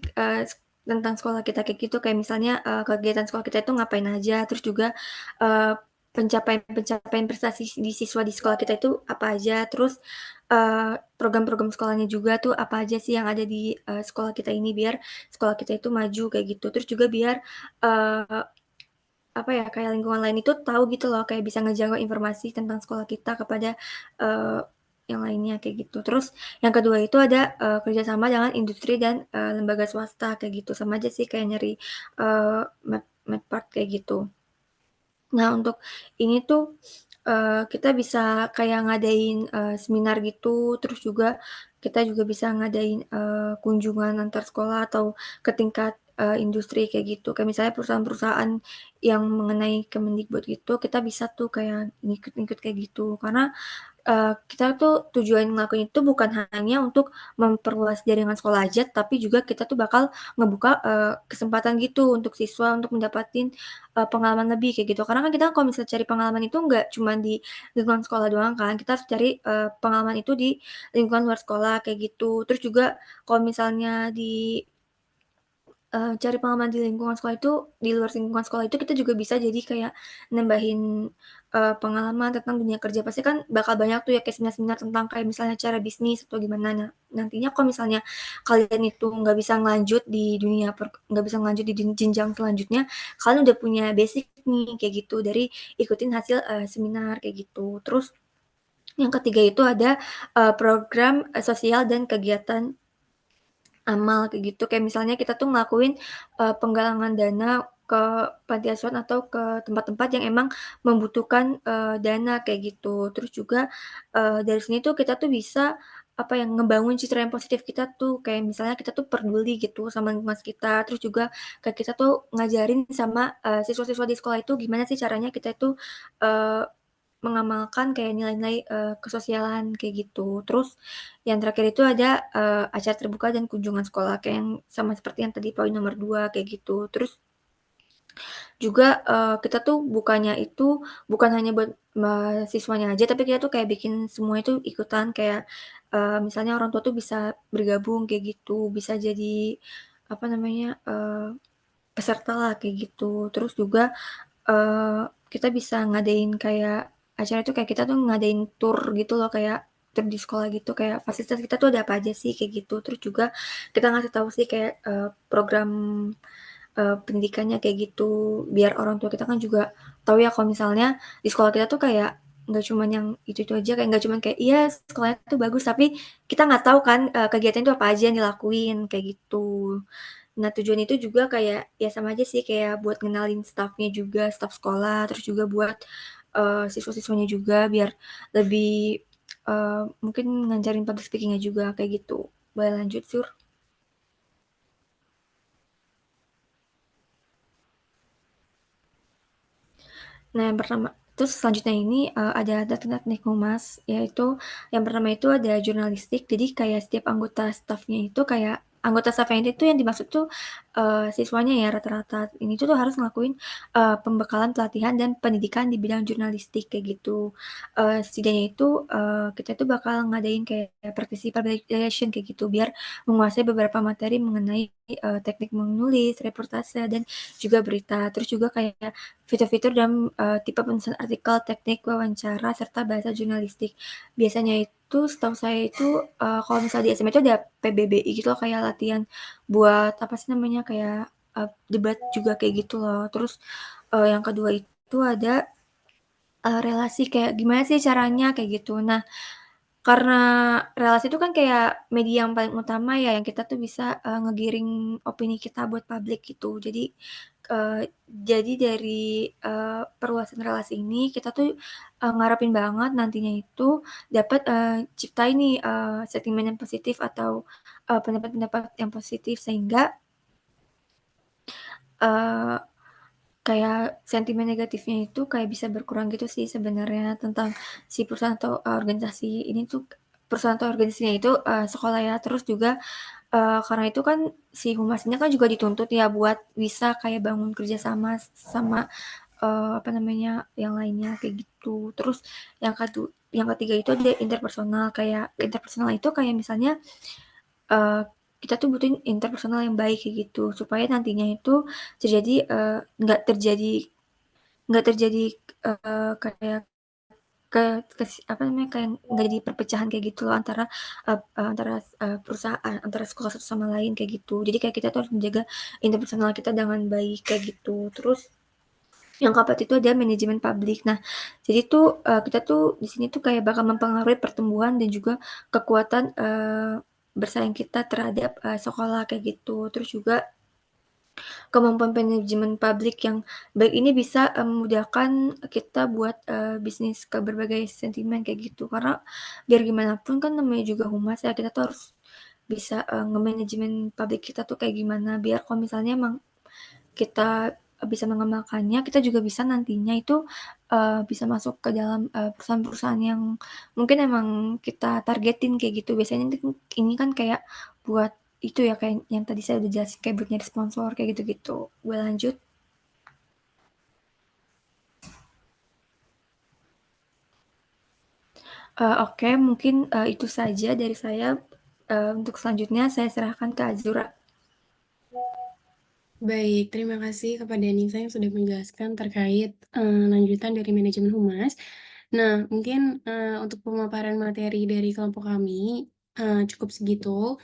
S13: tentang sekolah kita kayak gitu, kayak misalnya kegiatan sekolah kita itu ngapain aja, terus juga eee, pencapaian-pencapaian prestasi di siswa di sekolah kita itu apa aja, terus program-program sekolahnya juga tuh apa aja sih yang ada di sekolah kita ini biar sekolah kita itu maju kayak gitu. Terus juga biar eee apa ya, kayak lingkungan lain itu tahu gitu loh, kayak bisa ngejangkau informasi tentang sekolah kita kepada, eee, yang lainnya kayak gitu. Terus yang kedua itu ada kerjasama dengan industri dan lembaga swasta kayak gitu, sama aja sih kayak nyari medpart kayak gitu. Nah, untuk ini tuh kita bisa kayak ngadain seminar gitu, terus juga kita juga bisa ngadain kunjungan antar sekolah atau ke tingkat industri kayak gitu. Kayak misalnya perusahaan-perusahaan yang mengenai Kemendikbud gitu, kita bisa tuh kayak ngikut-ngikut kayak gitu. Karena kita tuh tujuan ngelakuin itu bukan hanya untuk memperluas jaringan sekolah aja, tapi juga kita tuh bakal ngebuka kesempatan gitu untuk siswa untuk mendapatkan pengalaman lebih kayak gitu. Karena kan kita kalau misalnya cari pengalaman itu nggak cuma di lingkungan sekolah doang kan, kita harus cari pengalaman itu di lingkungan luar sekolah kayak gitu. Terus juga kalau misalnya cari pengalaman di lingkungan sekolah itu, di luar lingkungan sekolah itu kita juga bisa jadi kayak nambahin pengalaman tentang dunia kerja. Pasti kan bakal banyak tuh ya kayak seminar-seminar tentang kayak misalnya cara bisnis atau gimana. Nah, nantinya kalau misalnya kalian itu nggak bisa ngelanjut di dunia nggak bisa ngelanjut di jenjang selanjutnya, kalian udah punya basic nih kayak gitu dari ikutin hasil seminar kayak gitu. Terus yang ketiga itu ada program sosial dan kegiatan amal kayak gitu, kayak misalnya kita tuh ngelakuin penggalangan dana ke panti asuhan atau ke tempat-tempat yang emang membutuhkan dana kayak gitu. Terus juga dari sini tuh kita tuh bisa apa ya, ngebangun citra yang positif kita tuh, kayak misalnya kita tuh peduli gitu sama lingkungan sekitar, terus juga kayak kita tuh ngajarin sama siswa-siswa di sekolah itu gimana sih caranya kita itu eee mengamalkan kayak nilai-nilai kesosialan kayak gitu. Terus yang terakhir itu ada acara terbuka dan kunjungan sekolah kayak yang sama seperti yang tadi poin nomor 2 kayak gitu. Terus juga kita tuh bukannya itu bukan hanya buat mahasiswanya aja, tapi kita tuh kayak bikin semua itu ikutan kayak misalnya orang tua tuh bisa bergabung kayak gitu, bisa jadi apa namanya, peserta lah kayak gitu. Terus juga kita bisa ngadain kayak acara itu kayak kita tuh ngadain tour gitu loh, kayak tour di sekolah gitu, kayak fasilitas kita tuh ada apa aja sih, kayak gitu. Terus juga kita ngasih tahu sih kayak program pendidikannya kayak gitu. Biar orang tua kita kan juga tahu ya kalau misalnya di sekolah kita tuh kayak nggak cuman yang itu aja, kayak nggak cuman kayak iya sekolahnya tuh bagus, tapi kita nggak tahu kan kegiatan itu apa aja yang dilakuin kayak gitu. Nah tujuan itu juga kayak ya sama aja sih kayak buat ngenalin staffnya juga, staf sekolah, terus juga buat siswa-siswanya juga biar lebih mungkin ngajarin public speaking-nya juga kayak gitu. Boleh lanjut, Sur? Nah, yang pertama terus selanjutnya ini, ada teknik-teknik humas, yaitu yang pertama itu ada jurnalistik. Jadi kayak setiap anggota staf-nya itu kayak anggota staf yang itu yang dimaksud tuh, siswanya ya rata-rata ini tuh harus ngelakuin, pembekalan pelatihan dan pendidikan di bidang jurnalistik kayak gitu. Setidaknya itu, kita tuh bakal ngadain kayak praktisi public relation kayak gitu, biar menguasai beberapa materi mengenai, teknik menulis, reportase, dan juga berita. Terus juga kayak fitur-fitur dan tipe penulisan artikel, teknik wawancara, serta bahasa jurnalistik. Biasanya itu setahu saya itu kalau misalnya di SMA itu ada PBBI gitu loh, kayak latihan buat apa sih namanya kayak debat juga kayak gitu loh. Terus yang kedua itu ada relasi kayak gimana sih caranya kayak gitu. Nah, karena relasi itu kan kayak media yang paling utama ya, yang kita tuh bisa, ngegiring opini kita buat publik gitu. Jadi dari, perluasan relasi ini kita tuh, ngarepin banget nantinya itu dapat, ciptain nih, sentimen yang positif atau, pendapat-pendapat yang positif sehingga, eee, kayak sentimen negatifnya itu kayak bisa berkurang gitu sih sebenarnya tentang si perusahaan atau, organisasi ini tuh perusahaan atau organisasinya itu, sekolah ya. Terus juga, karena itu kan si humasnya kan juga dituntut ya buat bisa kayak bangun kerjasama sama, apa namanya, yang lainnya kayak gitu. Terus yang ketiga itu ada interpersonal, kayak interpersonal itu kayak misalnya, eee, kita tuh butuhin interpersonal yang baik kayak gitu, supaya nantinya itu terjadi, nggak terjadi, kayak apa namanya, kayak nggak jadi perpecahan kayak gitu loh antara, perusahaan, antara sekolah satu sama lain kayak gitu. Jadi kayak kita tuh harus menjaga interpersonal kita dengan baik kayak gitu. Terus yang keempat itu ada manajemen publik. Nah, jadi tuh, kita tuh di sini tuh kayak bakal mempengaruhi pertumbuhan dan juga kekuatan, bersaing kita terhadap, sekolah kayak gitu. Terus juga kemampuan manajemen publik yang baik ini bisa, memudahkan kita buat, bisnis ke berbagai sentimen kayak gitu. Karena biar gimana pun kan namanya juga humas ya, kita tuh harus bisa, nge-manajemen publik kita tuh kayak gimana, biar kalau misalnya emang kita bisa mengembangkannya, kita juga bisa nantinya itu, bisa masuk ke dalam, perusahaan-perusahaan yang mungkin emang kita targetin kayak gitu. Biasanya ini kan kayak buat itu ya, kayak yang tadi saya udah jelasin, kayak buat nyari sponsor kayak gitu-gitu. Gue lanjut. Oke, mungkin, itu saja dari saya. Untuk selanjutnya saya serahkan ke Azura.
S2: Baik, terima kasih kepada Nisa yang sudah menjelaskan terkait lanjutan dari manajemen humas. Nah, mungkin untuk pemaparan materi dari kelompok kami cukup segitu.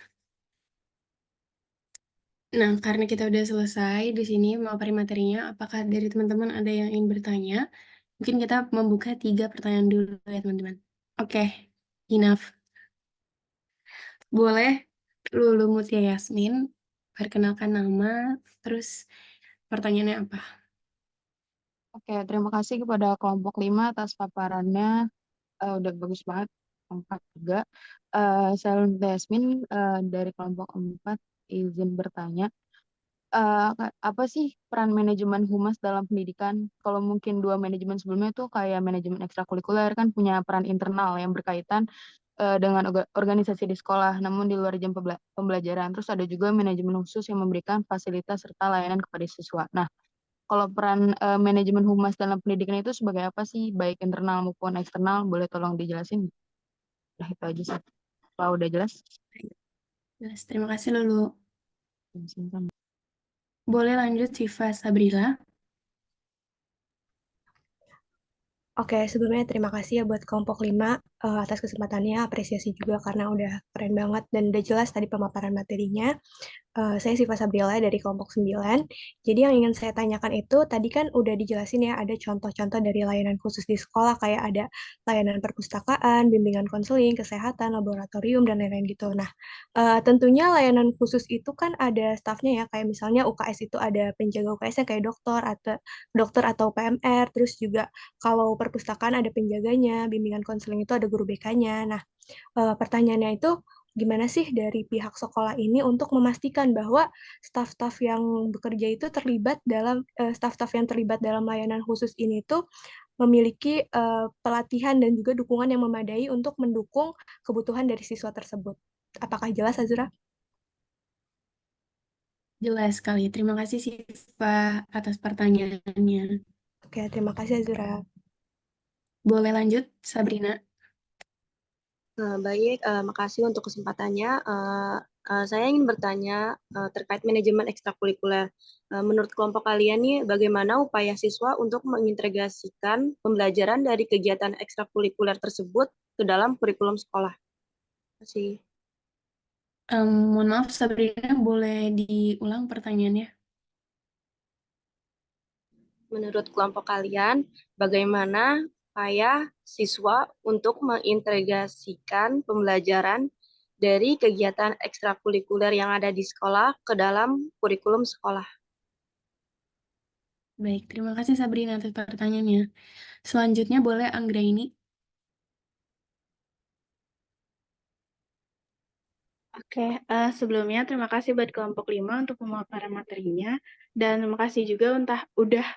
S2: Nah, karena kita udah selesai di sini memaparin materinya, apakah dari teman-teman ada yang ingin bertanya? Mungkin kita membuka 3 pertanyaan dulu ya, teman-teman. Oke, enough. Boleh Lulu Mutia Yasmin perkenalkan nama, terus pertanyaannya apa?
S11: Oke, terima kasih kepada kelompok 5 atas paparannya. Udah bagus banget. Lengkap juga. Saya Lunita Yasmin dari kelompok 4 izin bertanya. Apa sih peran manajemen humas dalam pendidikan? Kalau mungkin dua manajemen sebelumnya tuh kayak manajemen ekstrakurikuler kan punya peran internal yang berkaitan dengan organisasi di sekolah, namun di luar jam pembelajaran. Terus ada juga manajemen khusus yang memberikan fasilitas serta layanan kepada siswa. Nah, kalau peran manajemen humas dalam pendidikan itu sebagai apa sih, baik internal maupun eksternal? Boleh tolong dijelasin? Nah, itu aja sih. Kalau udah jelas.
S2: Jelas, terima kasih Lulu.
S11: Sama-sama.
S2: Boleh lanjut Siva Sabrila.
S5: Oke, sebelumnya terima kasih ya buat kelompok 5 atas kesempatannya, apresiasi juga karena udah keren banget dan udah jelas tadi pemaparan materinya. Saya Siva Sabriela dari kelompok 9. Jadi yang ingin saya tanyakan itu tadi kan udah dijelasin ya ada contoh-contoh dari layanan khusus di sekolah kayak ada layanan perpustakaan, bimbingan konseling, kesehatan, laboratorium dan lain-lain gitu. Nah, tentunya layanan khusus itu kan ada stafnya ya kayak misalnya UKS itu ada penjaga UKS-nya kayak dokter atau PMR, terus juga kalau perpustakaan ada penjaganya, bimbingan konseling itu ada guru BK-nya. Nah, pertanyaannya itu gimana sih dari pihak sekolah ini untuk memastikan bahwa staf-staf yang bekerja itu terlibat dalam staf-staf yang terlibat dalam layanan khusus ini tuh memiliki pelatihan dan juga dukungan yang memadai untuk mendukung kebutuhan dari siswa tersebut. Apakah jelas, Azura?
S2: Jelas sekali. Terima kasih Siva atas pertanyaannya.
S5: Oke, terima kasih, Azura.
S2: Boleh lanjut, Sabrina?
S14: Baik, makasih untuk kesempatannya. Saya ingin bertanya terkait manajemen ekstrakurikuler. Menurut kelompok kalian nih, bagaimana upaya siswa untuk mengintegrasikan pembelajaran dari kegiatan ekstrakurikuler tersebut ke dalam kurikulum sekolah? Terima kasih.
S2: Mohon maaf, Sabrina, boleh diulang pertanyaannya?
S14: Menurut kelompok kalian, bagaimana upaya siswa untuk mengintegrasikan pembelajaran dari kegiatan ekstrakurikuler yang ada di sekolah ke dalam kurikulum sekolah?
S2: Baik, terima kasih Sabrina atas pertanyaannya. Selanjutnya boleh Anggraini.
S15: Oke, sebelumnya terima kasih buat kelompok 5 untuk pemaparan materinya, dan terima kasih juga udah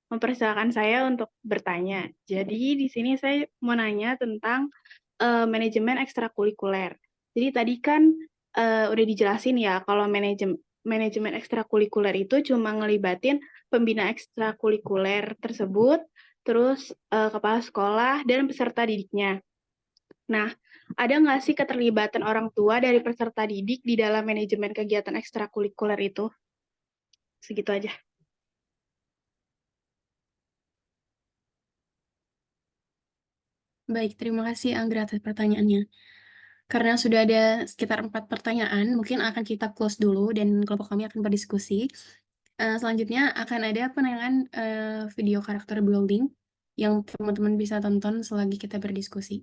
S15: mempersilahkan saya untuk bertanya. Jadi di sini saya mau nanya tentang manajemen ekstrakurikuler. Jadi tadi kan udah dijelasin ya kalau manajemen ekstrakurikuler itu cuma ngelibatin pembina ekstrakurikuler tersebut, terus kepala sekolah dan peserta didiknya. Nah, ada nggak sih keterlibatan orang tua dari peserta didik di dalam manajemen kegiatan ekstrakurikuler itu? Segitu aja.
S2: Baik, terima kasih Anggra atas pertanyaannya. Karena sudah ada sekitar 4 pertanyaan, mungkin akan kita close dulu dan kelompok kami akan berdiskusi. Selanjutnya akan ada penayangan video karakter building yang teman-teman bisa tonton selagi kita berdiskusi.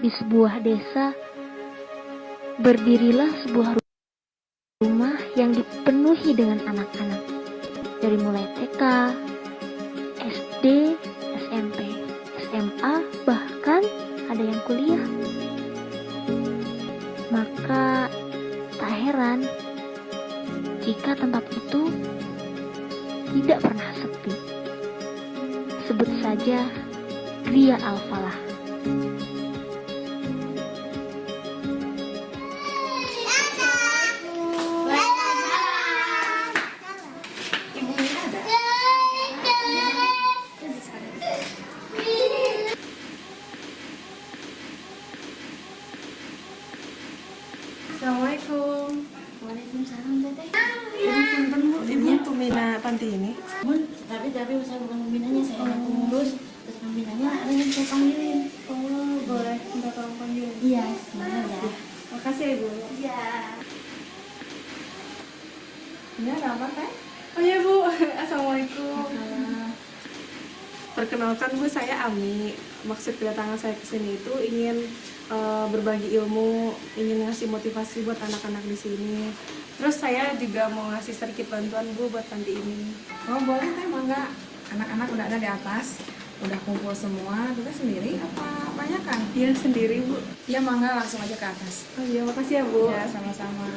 S16: Di sebuah desa, berdirilah sebuah rumah yang dipenuhi dengan anak-anak. Dari mulai TK, SD, SMP, SMA, bahkan ada yang kuliah. Maka tak heran jika tempat itu tidak pernah sepi. Sebut saja Gria Al-Falah.
S17: Assalamualaikum.
S18: Waalaikumsalam Teteh.
S17: Jadi punten Bu, Ibu pembina panti ini.
S18: Bun, tapi saya bukan pembinanya, saya hanya pengurus. Terus pembinanya ada yang saya panggilin.
S17: Oh, boleh minta tolong panggil.
S18: Iya, sebenarnya ya.
S17: Makasih ya Ibu.
S18: Iya.
S17: Ini ada apa Teh? Oh iya Bu, Assalamualaikum. Perkenalkan Bu, saya Ami. Maksud kedatangan saya ke sini itu ingin berbagi ilmu, ingin ngasih motivasi buat anak-anak di sini. Terus saya juga mau ngasih sedikit bantuan Bu buat panti ini.
S19: Oh boleh teh, mangga. Anak-anak udah ada di atas, udah kumpul semua. Juga sendiri apa banyak kan?
S17: Iya sendiri Bu.
S19: Iya mangga, langsung aja ke atas.
S17: Oh iya, makasih ya Bu.
S19: Ya sama-sama.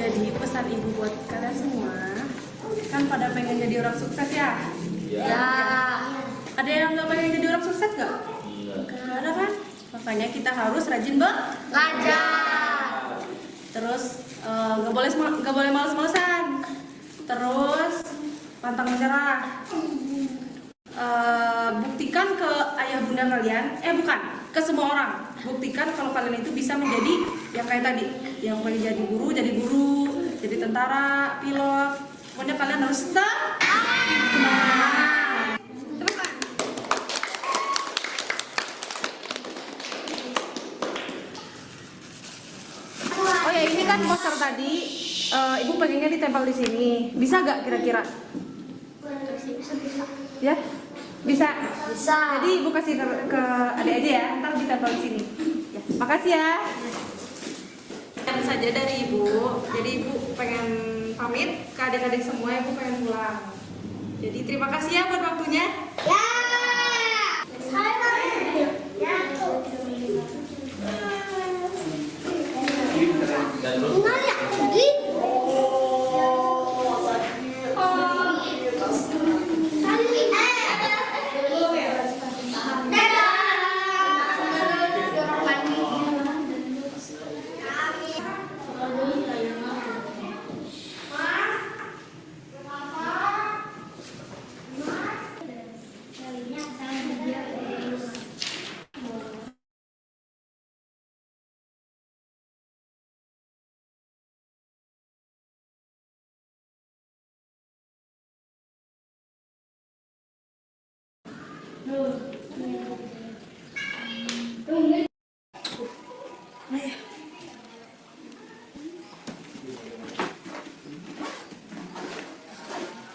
S17: Jadi pesan Ibu buat kalian semua, kan pada pengen jadi orang sukses ya?
S18: Ya.
S17: Ada yang nggak pengen jadi orang sukses nggak? Nggak ada kan? Makanya kita harus rajin belajar. Terus nggak boleh malas-malasan. Terus pantang menyerah. Buktikan ke ayah bunda kalian, bukan, ke semua orang. Buktikan kalau kalian itu bisa menjadi yang kayak tadi, yang pengen jadi guru, jadi tentara, pilot. Pokoknya kalian harus semangat. Oh ya, ini kan poster tadi, Ibu pengennya ditempel di sini. Bisa gak kira-kira? Ya? Bisa? Bisa. Jadi Ibu kasih ke adik aja ya, ntar ditempel di sini. Ya, makasih ya. Sekian saja dari Ibu. Jadi Ibu pengen pamit ke adik-adik semua, Ibu pengen pulang. Jadi terima kasih ya buat waktunya. Ya.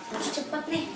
S18: Harus cepat nih.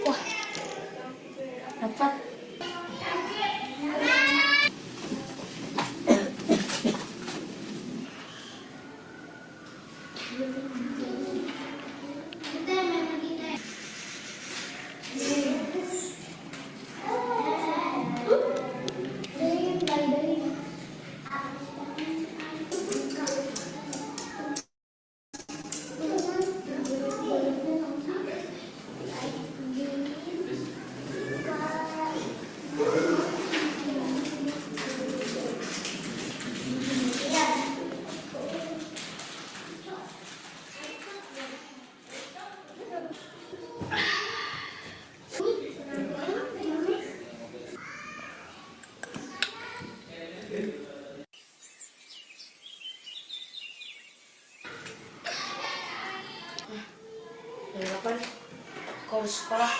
S18: Wah, dapat. ngurus sekolah.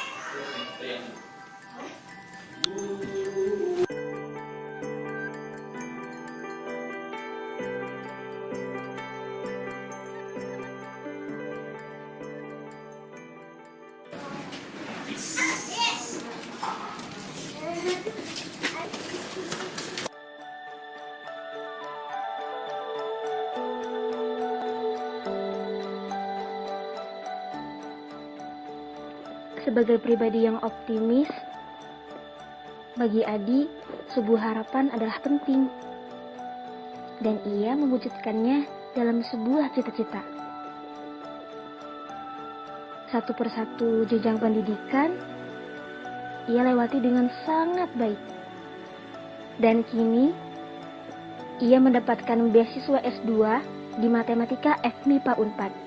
S16: Sebagai pribadi yang optimis, bagi Adi, sebuah harapan adalah penting. Dan ia mewujudkannya dalam sebuah cita-cita. Satu persatu jenjang pendidikan, ia lewati dengan sangat baik. Dan kini, ia mendapatkan beasiswa S2 di Matematika FMIPA Unpad.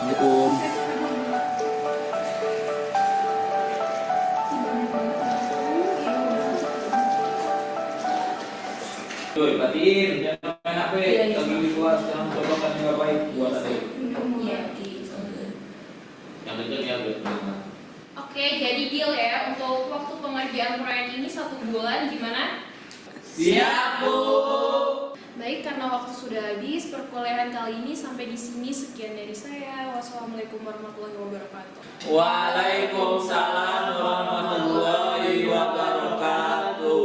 S1: Assalamualaikum.
S20: Tuh, perhatiin, jangan main HP, lagi di kelas, jangan coba kan yang baik buat adik. Yang kenceng ya,
S21: Oke, jadi deal ya untuk waktu pengerjaan proyek ini 1 bulan gimana?
S20: Siap, Bu.
S21: Baik, karena waktu sudah habis, perkuliahan kali ini sampai di sini. Sekian dari saya. Wassalamualaikum warahmatullahi wabarakatuh.
S20: Waalaikumsalam warahmatullahi wabarakatuh.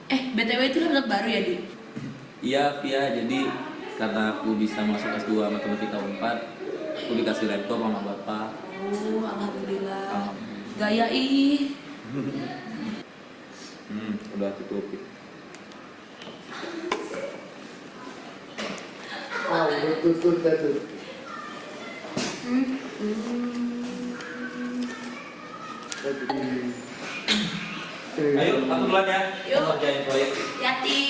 S18: BTW itu laptop baru ya, Dit?
S20: Iya, Via. Jadi karena aku bisa masuk S2 Matematika Unpad, aku dikasih laptop sama bapak.
S18: Oh, alhamdulillah. Gaya ih.
S20: Udah tutupin.
S22: Tutup dah tu.
S20: Ayo, aku duluan ya.
S18: Yuk.
S20: Ngerjain proyek.
S18: Yati.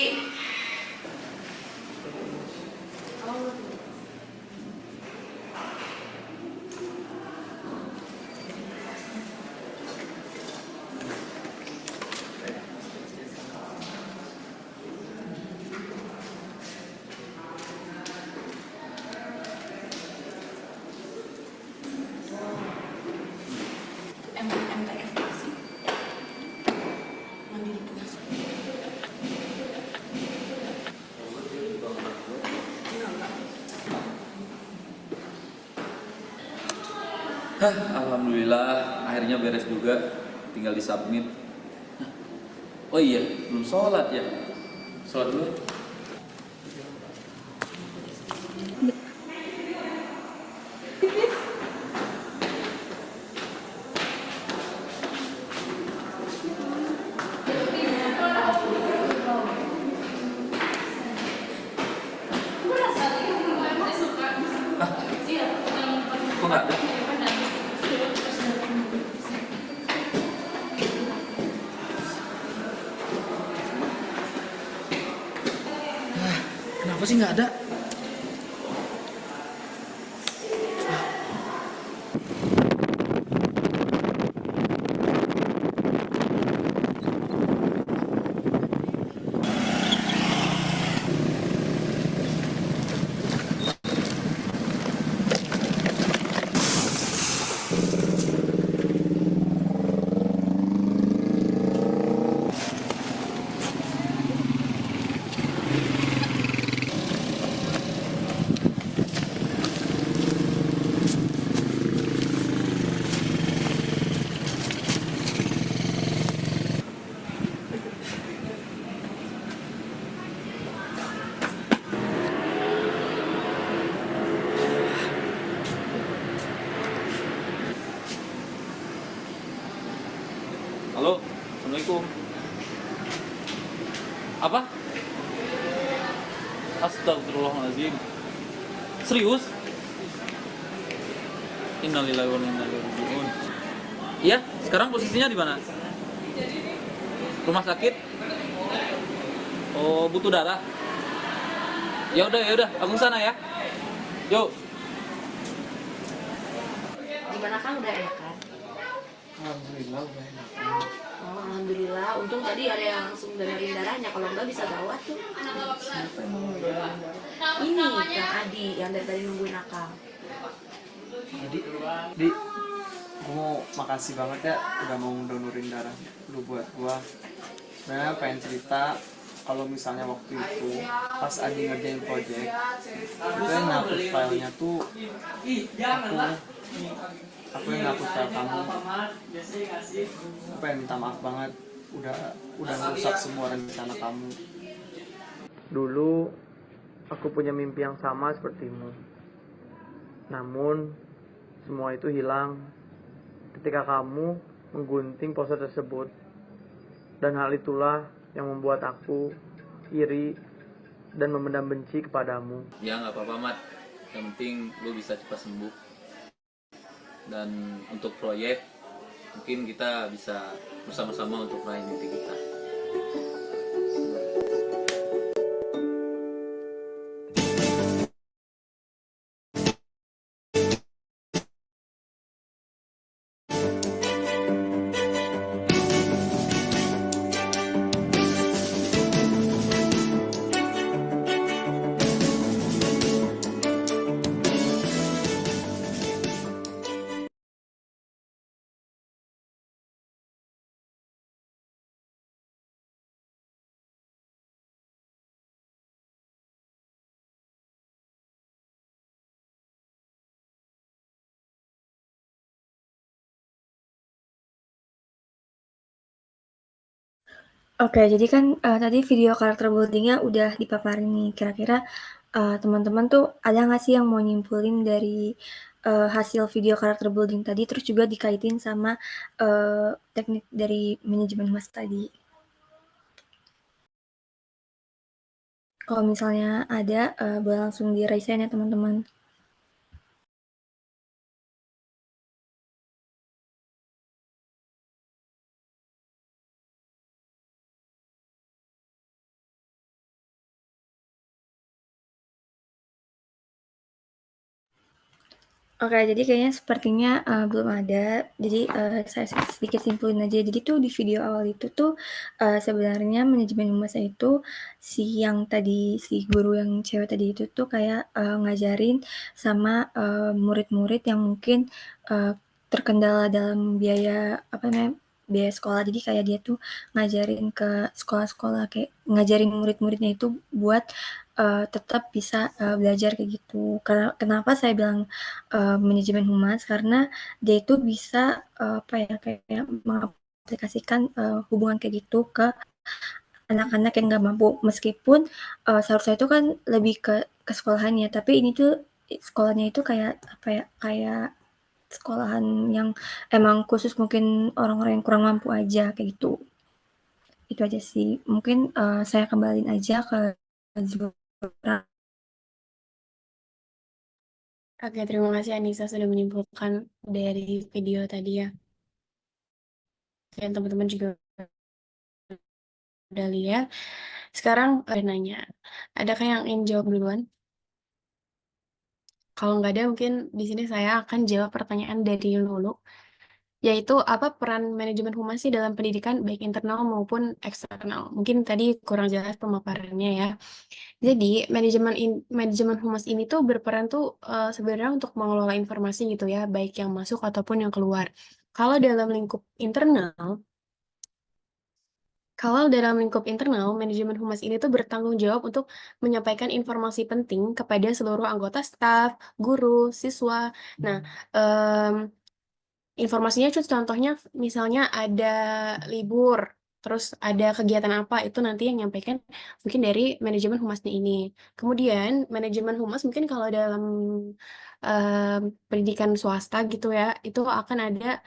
S18: MTF sih. Mandiri tugas.
S20: Alhamdulillah, akhirnya beres juga. Tinggal disubmit. Oh iya, belum sholat ya. Sholat dulu. Kok nggak ada?
S22: Kenapa sih nggak ada?
S20: Halo, Assalamualaikum. Apa? Astagfirullahaladzim. Serius? Innalillahi wa inna ilaihi raji'un. Iya, sekarang posisinya di mana? Rumah sakit? Oh, butuh darah. Ya udah, aku sana ya. Yuk.
S18: Gimana Kang, udah enak kan?
S22: Alhamdulillah udah enak.
S18: Oh, alhamdulillah. Untung tadi ada yang langsung donorin darahnya. Kalau enggak bisa gawat tuh.
S22: Siapa emang mau donorin darah?
S18: Ini Kang Adi yang dari tadi nungguin Akang.
S4: Di, gue mau makasih banget ya udah mau donorin darah lu buat gua. Sebenarnya pengen cerita kalau misalnya waktu itu pas Adi ngerjain project, itu yang ngapus filenya tuh aku yang ngapus file kamu. Aku pengen minta maaf banget udah merusak semua rencana kamu. Dulu aku punya mimpi yang sama sepertimu. Namun semua itu hilang ketika kamu menggunting poster tersebut. Dan hal itulah yang membuat aku iri dan memendam benci kepadamu.
S20: Ya nggak apa-apa Mat, yang penting lu bisa cepat sembuh. Dan untuk proyek mungkin kita bisa bersama-sama untuk meraih mimpi kita.
S13: Oke, jadi kan tadi video karakter building-nya udah dipaparin nih. Kira-kira teman-teman tuh ada nggak sih yang mau nyimpulin dari hasil video karakter building tadi, terus juga dikaitin sama teknik dari manajemen humas tadi? Kalau misalnya ada, boleh langsung di-raise ya teman-teman. Oke, jadi kayaknya sepertinya belum ada. Jadi saya sedikit simpulin aja. Jadi tuh di video awal itu tuh sebenarnya manajemen humas itu si yang tadi si guru yang cewek tadi itu tuh kayak ngajarin sama murid-murid yang mungkin terkendala dalam biaya apa namanya biaya sekolah. Jadi kayak dia tuh ngajarin ke sekolah-sekolah kayak ngajarin murid-muridnya itu buat tetap bisa belajar kayak gitu. Karena kenapa saya bilang manajemen humas karena dia itu bisa apa ya kayak mengaplikasikan hubungan kayak gitu ke anak-anak yang nggak mampu meskipun seharusnya itu kan lebih ke sekolahannya tapi ini tuh sekolahnya itu kayak apa ya kayak sekolahan yang emang khusus mungkin orang-orang yang kurang mampu aja kayak gitu itu aja sih mungkin saya kembaliin aja ke Zura.
S2: Oke, terima kasih Anissa sudah menyimpulkan dari video tadi ya. Dan teman-teman juga udah lihat. Sekarang nanya, adakah yang ingin jawab duluan? Kalau nggak ada, mungkin di sini saya akan jawab pertanyaan dari Lulu, yaitu apa peran manajemen humas sih dalam pendidikan baik internal maupun eksternal? Mungkin tadi kurang jelas pemaparannya ya. Jadi manajemen humas ini tuh berperan tuh sebenarnya untuk mengelola informasi gitu ya, baik yang masuk ataupun yang keluar. Kalau dalam lingkup internal, manajemen humas ini tuh bertanggung jawab untuk menyampaikan informasi penting kepada seluruh anggota staf, guru, siswa. Nah, informasinya contohnya misalnya ada libur, terus ada kegiatan apa, itu nanti yang nyampaikan mungkin dari manajemen humasnya ini. Kemudian manajemen humas mungkin kalau dalam pendidikan swasta gitu ya, itu akan ada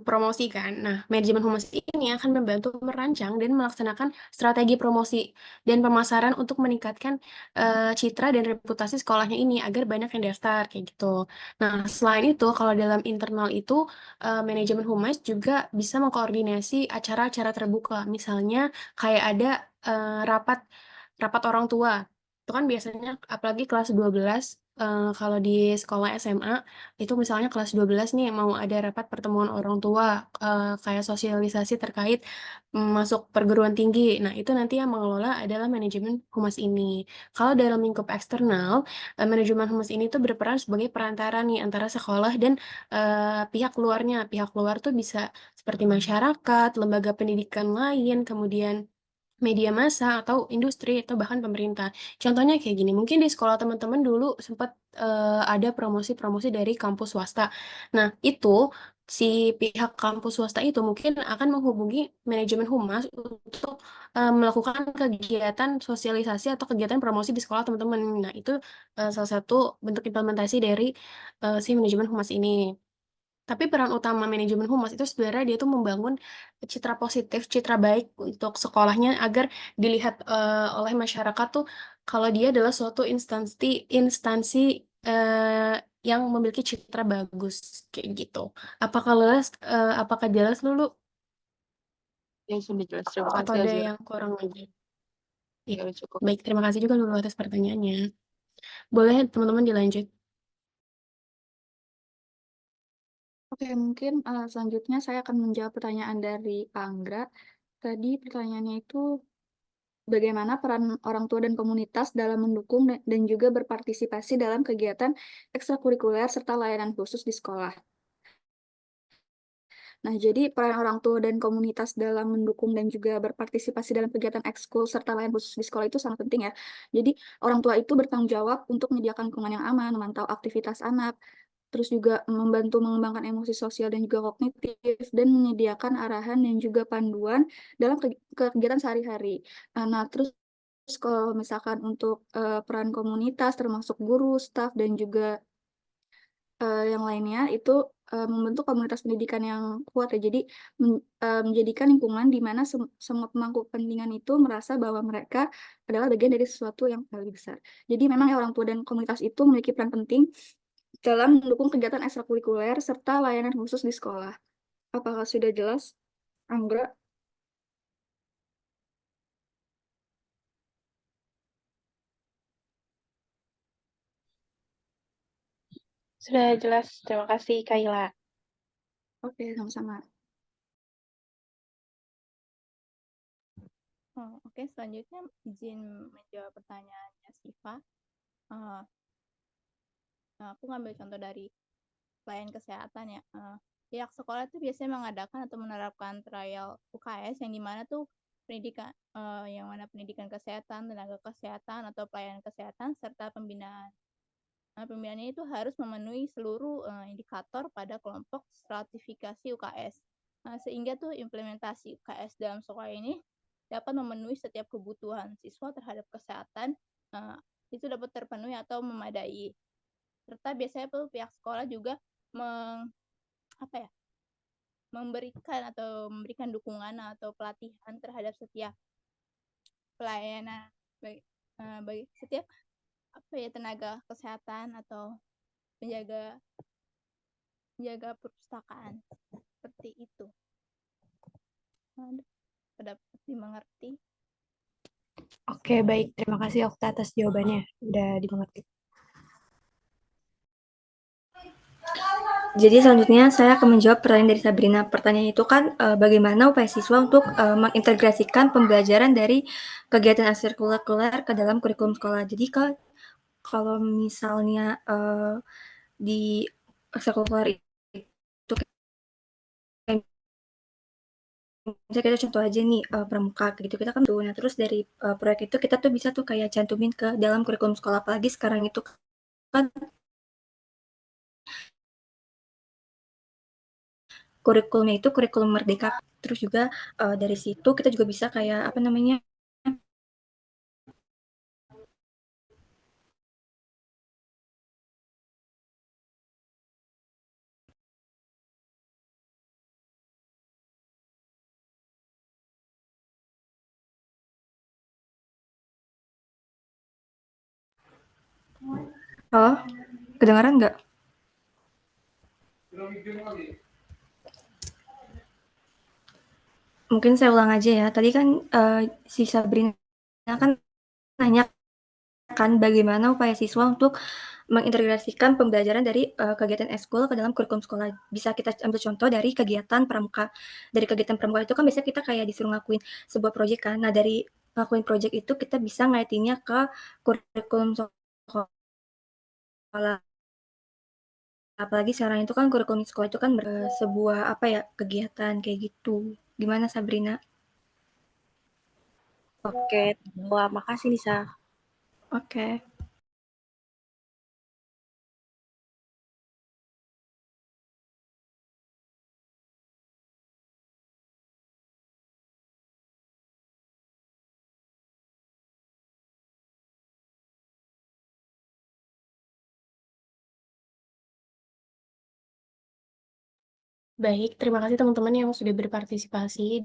S2: Promosi kan. Nah, manajemen humas ini akan membantu merancang dan melaksanakan strategi promosi dan pemasaran untuk meningkatkan, citra dan reputasi sekolahnya ini agar banyak yang daftar, kayak gitu. Nah, selain itu kalau dalam internal itu, manajemen humas juga bisa mengkoordinasi acara-acara terbuka. Misalnya kayak ada, rapat rapat orang tua. Itu kan biasanya apalagi kelas 12, kalau di sekolah SMA itu misalnya kelas 12 nih mau ada rapat pertemuan orang tua, kayak sosialisasi terkait, masuk perguruan tinggi. Nah, itu nanti yang mengelola adalah manajemen humas ini. Kalau dalam lingkup eksternal, manajemen humas ini tuh berperan sebagai perantara nih antara sekolah dan, pihak luarnya. Pihak luar tuh bisa seperti masyarakat, lembaga pendidikan lain, kemudian media massa atau industri atau bahkan pemerintah. Contohnya kayak gini, mungkin di sekolah teman-teman dulu sempat, ada promosi-promosi dari kampus swasta. Nah, itu si pihak kampus swasta itu mungkin akan menghubungi manajemen humas untuk, melakukan kegiatan sosialisasi atau kegiatan promosi di sekolah teman-teman. Nah, itu, salah satu bentuk implementasi dari, si manajemen humas ini. Tapi peran utama manajemen humas itu sebenarnya dia tuh membangun citra positif, citra baik untuk sekolahnya agar dilihat, oleh masyarakat tuh kalau dia adalah suatu instansi, yang memiliki citra bagus, kayak gitu. Apakah jelas Lulu?
S11: Ya, sudah jelas. Terima
S2: Atau
S11: kasih,
S2: ada
S11: Azira.
S2: yang kurang lagi?
S11: Ya,
S2: Iya,
S11: udah cukup.
S2: baik terima kasih juga Lulu atas pertanyaannya. Boleh teman-teman dilanjut.
S3: Oke, mungkin selanjutnya saya akan menjawab pertanyaan dari Anggra. Tadi pertanyaannya itu bagaimana peran orang tua dan komunitas dalam mendukung dan juga berpartisipasi dalam kegiatan ekstrakurikuler serta layanan khusus di sekolah. Nah, jadi peran orang tua dan komunitas dalam mendukung dan juga berpartisipasi dalam kegiatan ekskul serta layanan khusus di sekolah itu sangat penting ya. Jadi orang tua itu bertanggung jawab untuk menyediakan lingkungan yang aman, memantau aktivitas anak, terus juga membantu mengembangkan emosi sosial dan juga kognitif, dan menyediakan arahan dan juga panduan dalam kegiatan sehari-hari. Nah, terus kalau misalkan untuk peran komunitas termasuk guru, staf, dan juga yang lainnya itu membentuk komunitas pendidikan yang kuat ya. Jadi menjadikan lingkungan di mana semua pemangku kepentingan itu merasa bahwa mereka adalah bagian dari sesuatu yang lebih besar. Jadi memang ya orang tua dan komunitas itu memiliki peran penting dalam mendukung kegiatan ekstrakurikuler serta layanan khusus di sekolah. Apakah sudah jelas, Anggra?
S15: Sudah jelas, terima kasih Kaila.
S3: Oke, sama-sama.
S7: Oke, selanjutnya izin menjawab pertanyaannya Siva. Aku ngambil contoh dari pelayan kesehatan ya. Pihak sekolah itu biasanya mengadakan atau menerapkan trial UKS yang dimana tuh pendidikan yang mana pendidikan kesehatan, tenaga kesehatan atau pelayanan kesehatan serta pembinaan. Pembinaannya itu harus memenuhi seluruh indikator pada kelompok stratifikasi UKS. Sehingga tuh implementasi UKS dalam sekolah ini dapat memenuhi setiap kebutuhan siswa terhadap kesehatan itu dapat terpenuhi atau memadai. Serta biasanya tuh pihak sekolah juga memberikan dukungan atau pelatihan terhadap setiap pelayanan bagi setiap tenaga kesehatan atau penjaga perpustakaan seperti itu. Dapat dimengerti.
S5: Oke, baik. Terima kasih Okta atas jawabannya. Udah dimengerti.
S13: Jadi selanjutnya saya akan menjawab pertanyaan dari Sabrina. Pertanyaan itu kan bagaimana upaya siswa untuk mengintegrasikan pembelajaran dari kegiatan ekstrakurikuler ke dalam kurikulum sekolah. Jadi kalau misalnya di ekstrakurikuler itu misalnya kita contoh aja nih pramuka gitu kita kan tuh. Nah terus dari proyek itu kita tuh bisa tuh kayak cantumin ke dalam kurikulum sekolah, apalagi sekarang itu kan kurikulumnya itu kurikulum merdeka. Terus juga dari situ kita juga bisa kayak apa namanya Halo, kedengaran nggak? Mungkin saya ulang aja ya. Tadi kan si Sabrina kan nanya kan bagaimana upaya siswa untuk mengintegrasikan pembelajaran dari kegiatan eskul ke dalam kurikulum sekolah. Bisa kita ambil contoh dari kegiatan pramuka. Dari kegiatan pramuka itu kan biasanya kita kayak disuruh ngakuin sebuah proyek kan. Nah, dari ngakuin proyek itu kita bisa ngaitinnya ke kurikulum sekolah. Apalagi sekarang itu kan kurikulum sekolah itu kan sebuah apa ya kegiatan kayak gitu. Gimana Sabrina?
S14: Oke, wah makasih Nisa.
S13: Oke.
S2: Baik, terima kasih teman-teman yang sudah berpartisipasi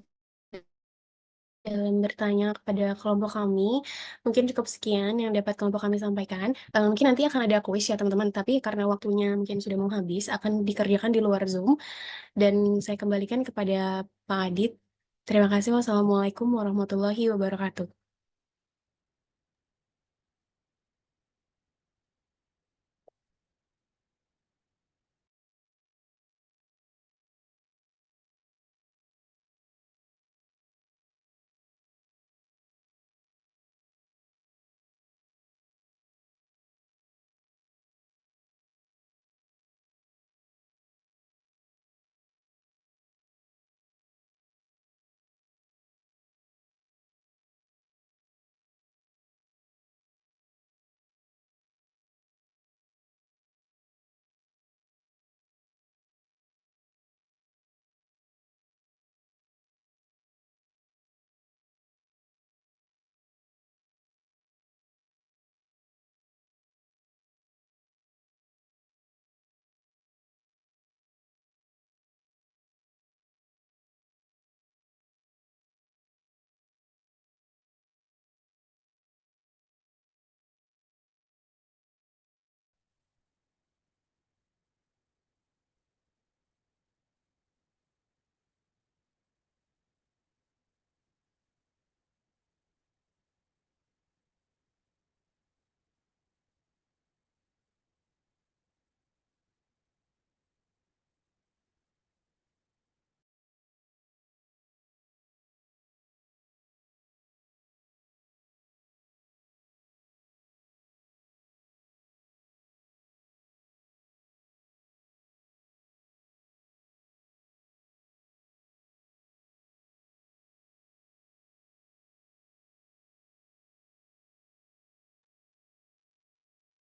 S2: dalam bertanya kepada kelompok kami. Mungkin cukup sekian yang dapat kelompok kami sampaikan. Mungkin nanti akan ada kuis ya teman-teman, tapi karena waktunya mungkin sudah mau habis, akan dikerjakan di luar Zoom. Dan saya kembalikan kepada Pak Adit. Terima kasih. Wassalamualaikum warahmatullahi wabarakatuh.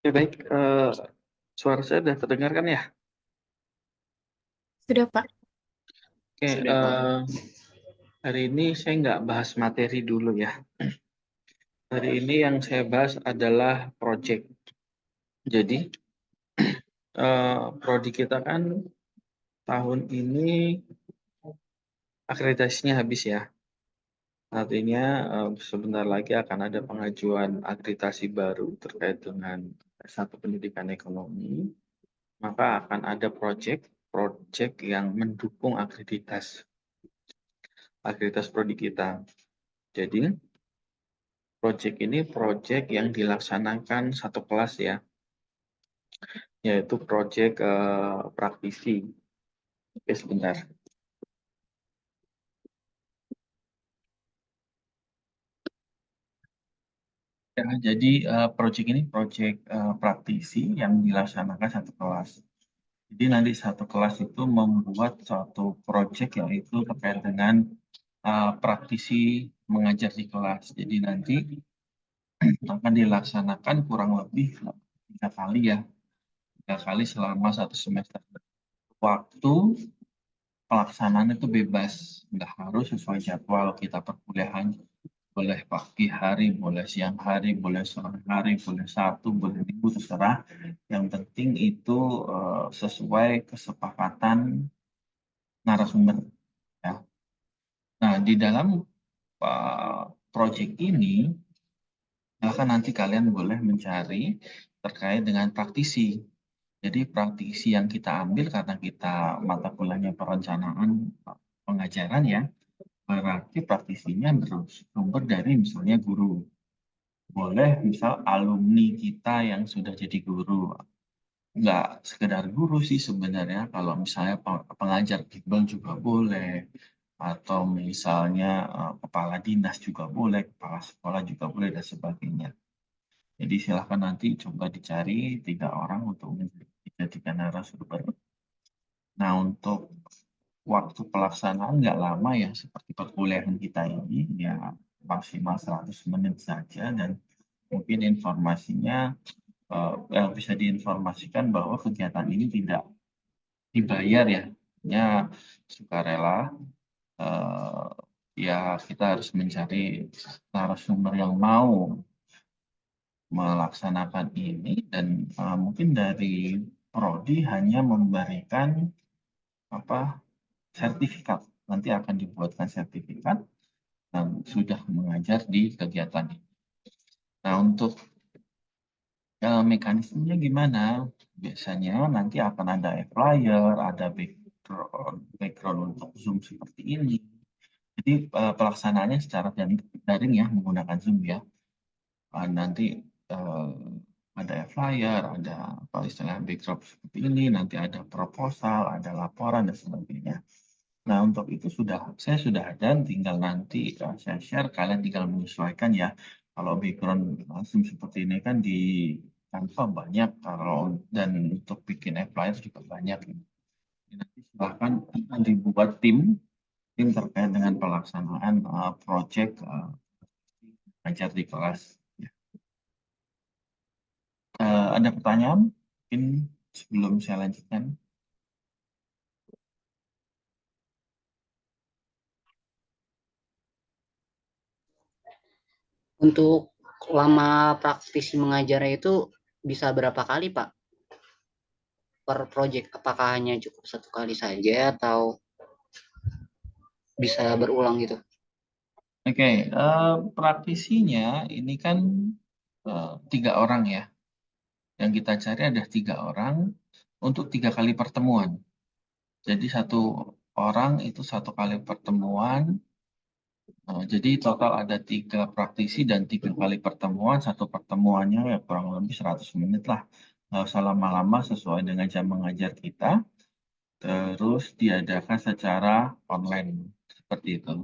S1: Ya baik, suara saya sudah terdengar kan ya?
S2: Sudah, Pak.
S1: Oke, hari ini saya nggak bahas materi dulu ya. Hari ini yang saya bahas adalah project. Jadi, prodi kita kan tahun ini akreditasinya habis ya. Artinya sebentar lagi akan ada pengajuan akreditasi baru terkait dengan S1 Pendidikan Ekonomi. Maka akan ada project yang mendukung akreditas prodi kita. Jadi, project ini project yang dilaksanakan satu kelas ya, yaitu project praktisi. Oke, sebentar. Ya, jadi project ini project praktisi yang dilaksanakan satu kelas. Jadi nanti satu kelas itu membuat suatu project yaitu terkait dengan praktisi mengajar di kelas. Jadi nanti akan dilaksanakan kurang lebih 3 kali ya. 3 kali selama 1 semester. Waktu pelaksanaan itu bebas, nggak harus sesuai jadwal kita perkuliahan. Boleh pagi hari, boleh siang hari, boleh sore hari, boleh Sabtu, boleh Minggu, terserah. Yang penting itu sesuai kesepakatan narasumber. Ya. Nah, di dalam proyek ini, maka nanti kalian boleh mencari terkait dengan praktisi. Jadi praktisi yang kita ambil karena kita mata kuliahnya perencanaan pengajaran ya, berarti praktisinya bersumber dari misalnya guru. Boleh misal alumni kita yang sudah jadi guru. Nggak sekedar guru sih sebenarnya, kalau misalnya pengajar bimbel juga boleh, atau misalnya kepala dinas juga boleh, kepala sekolah juga boleh, dan sebagainya. Jadi silahkan nanti coba dicari 3 orang untuk dijadikan narasumber. Nah, untuk waktu pelaksanaan nggak lama ya, seperti perkuliahan kita ini, ya maksimal 100 menit saja, dan mungkin informasinya bisa diinformasikan bahwa kegiatan ini tidak dibayar ya sukarela. Ya kita harus mencari narasumber yang mau melaksanakan ini, dan mungkin dari prodi hanya memberikan sertifikat. Nanti akan dibuatkan sertifikat dan sudah mengajar di kegiatan ini. Nah, untuk mekanismenya gimana? Biasanya nanti akan ada flyer, ada background untuk Zoom seperti ini. Jadi pelaksanaannya secara daring ya, menggunakan Zoom ya. Nanti ada flyer, ada istilah backdrop seperti ini, nanti ada proposal, ada laporan, dan sebagainya. Nah, untuk itu saya sudah ada, tinggal nanti saya share, kalian tinggal menyesuaikan ya. Kalau background langsung seperti ini kan di Canva banyak, dan untuk bikin flyer juga banyak. Nanti silahkan dibuat tim terkait dengan pelaksanaan project ajar di kelas. Ada pertanyaan? Mungkin sebelum saya lanjutkan.
S8: Untuk lama praktisi mengajarnya itu bisa berapa kali, Pak? Per project, apakah hanya cukup 1 kali saja atau bisa berulang gitu?
S1: Oke, praktisinya ini kan 3 orang ya. Yang kita cari ada 3 orang untuk 3 kali pertemuan. Jadi 1 orang itu 1 kali pertemuan. Jadi total ada 3 praktisi dan 3 kali pertemuan. 1 pertemuannya ya kurang lebih 100 menit lah. Nggak usah lama-lama, sesuai dengan jam mengajar kita. Terus diadakan secara online seperti itu.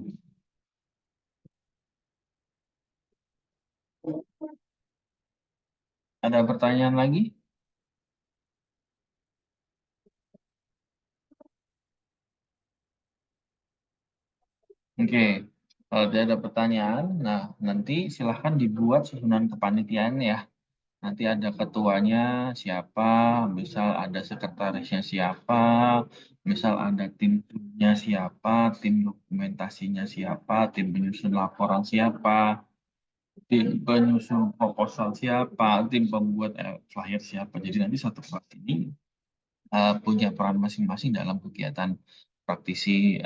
S1: Ada pertanyaan lagi? Oke, kalau tidak ada pertanyaan, nah nanti silahkan dibuat susunan kepanitiaan ya. Nanti ada ketuanya siapa, misal ada sekretarisnya siapa, misal ada timnya siapa, tim dokumentasinya siapa, tim penyusun laporan siapa, tim penyusun proposal siapa, tim pembuat flyer siapa. Jadi nanti satu kelas ini punya peran masing-masing dalam kegiatan praktisi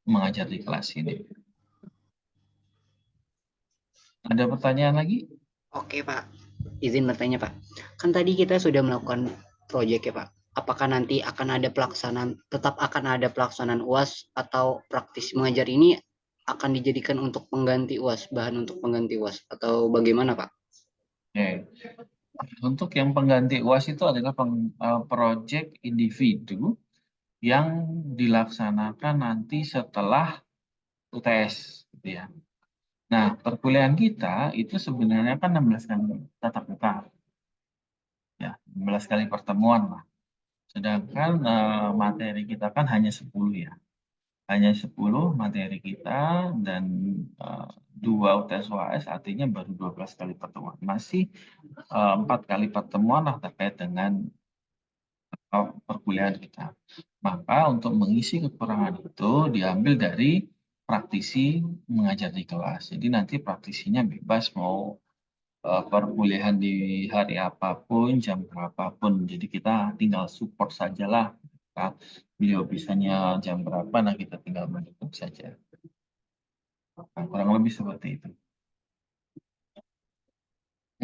S1: mengajar di kelas ini. Ada pertanyaan lagi?
S8: Oke, Pak. Izin bertanya, Pak. Kan tadi kita sudah melakukan proyek ya, Pak. Apakah nanti tetap akan ada pelaksanaan UAS, atau praktisi mengajar ini akan dijadikan untuk pengganti UAS, bahan untuk pengganti UAS, atau bagaimana, Pak?
S1: Oke. Untuk yang pengganti UAS itu adalah proyek individu yang dilaksanakan nanti setelah UTS, gitu ya. Nah, perkuliahan kita itu sebenarnya kan 16 kali tatap muka. Ya, 16 kali pertemuan lah. Sedangkan materi kita kan hanya 10 ya. Hanya 10 materi kita, dan 2 UTS UAS, artinya baru 12 kali pertemuan. Masih 4 kali pertemuan lah terkait dengan perkuliahan kita. Maka untuk mengisi kekurangan itu diambil dari praktisi mengajar di kelas. Jadi nanti praktisinya bebas mau perkuliahan di hari apapun, jam berapapun. Jadi kita tinggal support sajalah. Beliau bisanya jam berapa, nah kita tinggal mendukung saja. Nah, kurang lebih seperti itu.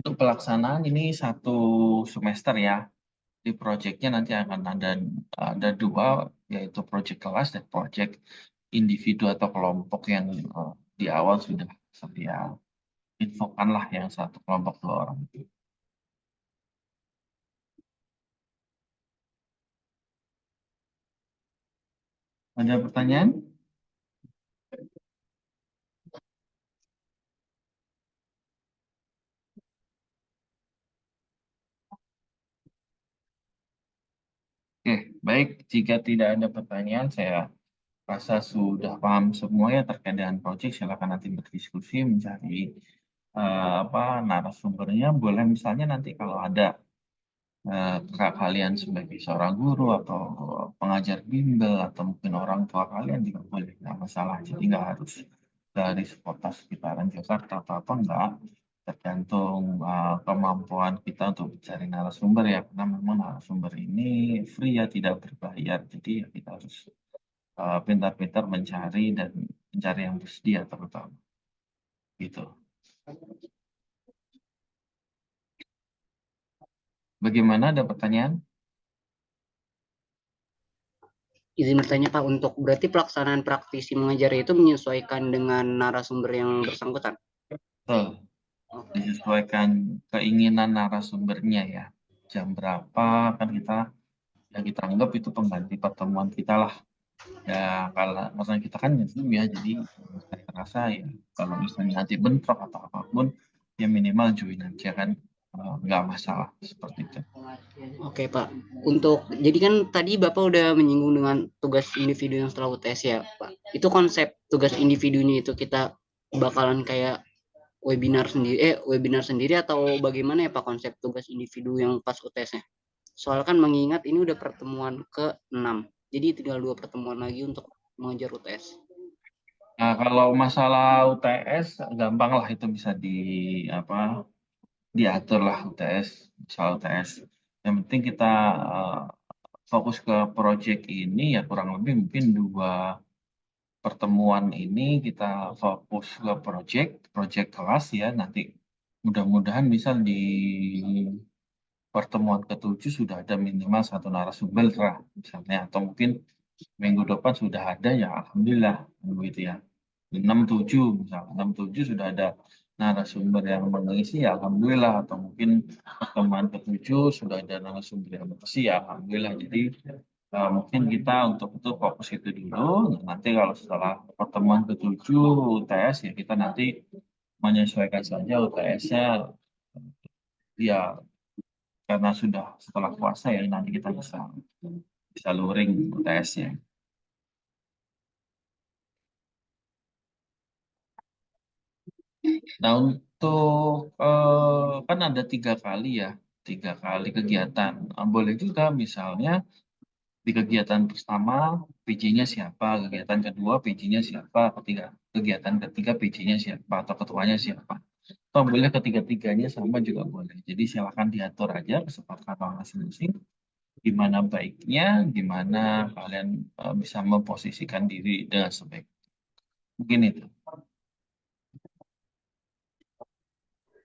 S1: Untuk pelaksanaan ini 1 semester ya. Di proyeknya nanti akan ada 2, yaitu proyek kelas dan proyek individu atau kelompok yang di awal sudah saya infokan lah, yang 1 kelompok 2 orang. Ada pertanyaan? Oke, baik. Jika tidak ada pertanyaan, saya rasa sudah paham semua ya terkait dengan proyek. Silakan nanti berdiskusi, mencari narasumbernya. Boleh misalnya nanti kalau ada kakak kalian sebagai seorang guru atau pengajar bimbel atau mungkin orang tua kalian juga boleh, nggak masalah. Jadi nggak harus dari kota sekitaran Jakarta atau apa, enggak. Tergantung kemampuan kita untuk mencari narasumber ya, karena memang narasumber ini free ya, tidak berbayar. Jadi ya kita harus pintar-pintar mencari dan mencari yang bersedia terutama. Gitu. Bagaimana, ada pertanyaan?
S8: Izin bertanya Pak, untuk berarti pelaksanaan praktisi mengajar itu menyesuaikan dengan narasumber yang bersangkutan?
S1: Betul. Disesuaikan keinginan narasumbernya ya. Jam berapa kan kita anggap itu pengganti pertemuan kita lah. Ya kalau misalnya kita kan Zoom ya, jadi saya rasa ya kalau misalnya nanti bentrok atau apapun ya minimal join aja kan, nggak masalah seperti itu.
S8: Oke Pak, jadi kan tadi Bapak udah menyinggung dengan tugas individu yang setelah UTS ya Pak. Itu konsep tugas individunya itu kita bakalan kayak webinar sendiri atau bagaimana ya Pak konsep tugas individu yang pas UTS-nya? Soalnya kan mengingat ini udah pertemuan ke-6, jadi tinggal 2 pertemuan lagi untuk mengajar UTS.
S1: Nah, kalau masalah UTS gampang lah, itu bisa diatur lah UTS, soal UTS. Yang penting kita fokus ke proyek ini ya, kurang lebih mungkin 2 pertemuan ini kita fokus ke proyek kelas ya. Nanti mudah-mudahan misal di pertemuan ke-7 sudah ada minimal 1 narasumber lah misalnya, atau mungkin minggu depan sudah ada ya alhamdulillah begitu ya. 6-7 misalnya, 6-7 sudah ada narasumber yang mengisi ya alhamdulillah, atau mungkin pertemuan ke-7 sudah ada narasumber yang mengisi ya alhamdulillah. Jadi mungkin kita untuk itu fokus itu dulu. Nanti kalau setelah pertemuan ke-7 UTS ya kita nanti menyesuaikan saja UTS-nya ya, karena sudah setelah puasa ya nanti kita bisa luring UTS-nya. Nah, untuk kan ada 3 kali ya, 3 kali kegiatan. Boleh juga misalnya di kegiatan pertama PJ-nya siapa, kegiatan kedua PJ-nya siapa, kegiatan ketiga PJ-nya siapa atau ketuanya siapa. Atau boleh ketiga-tiganya sama juga boleh. Jadi silakan diatur aja kesepakatan masing-masing. Gimana baiknya, gimana kalian bisa memposisikan diri dengan sebaik. Mungkin itu.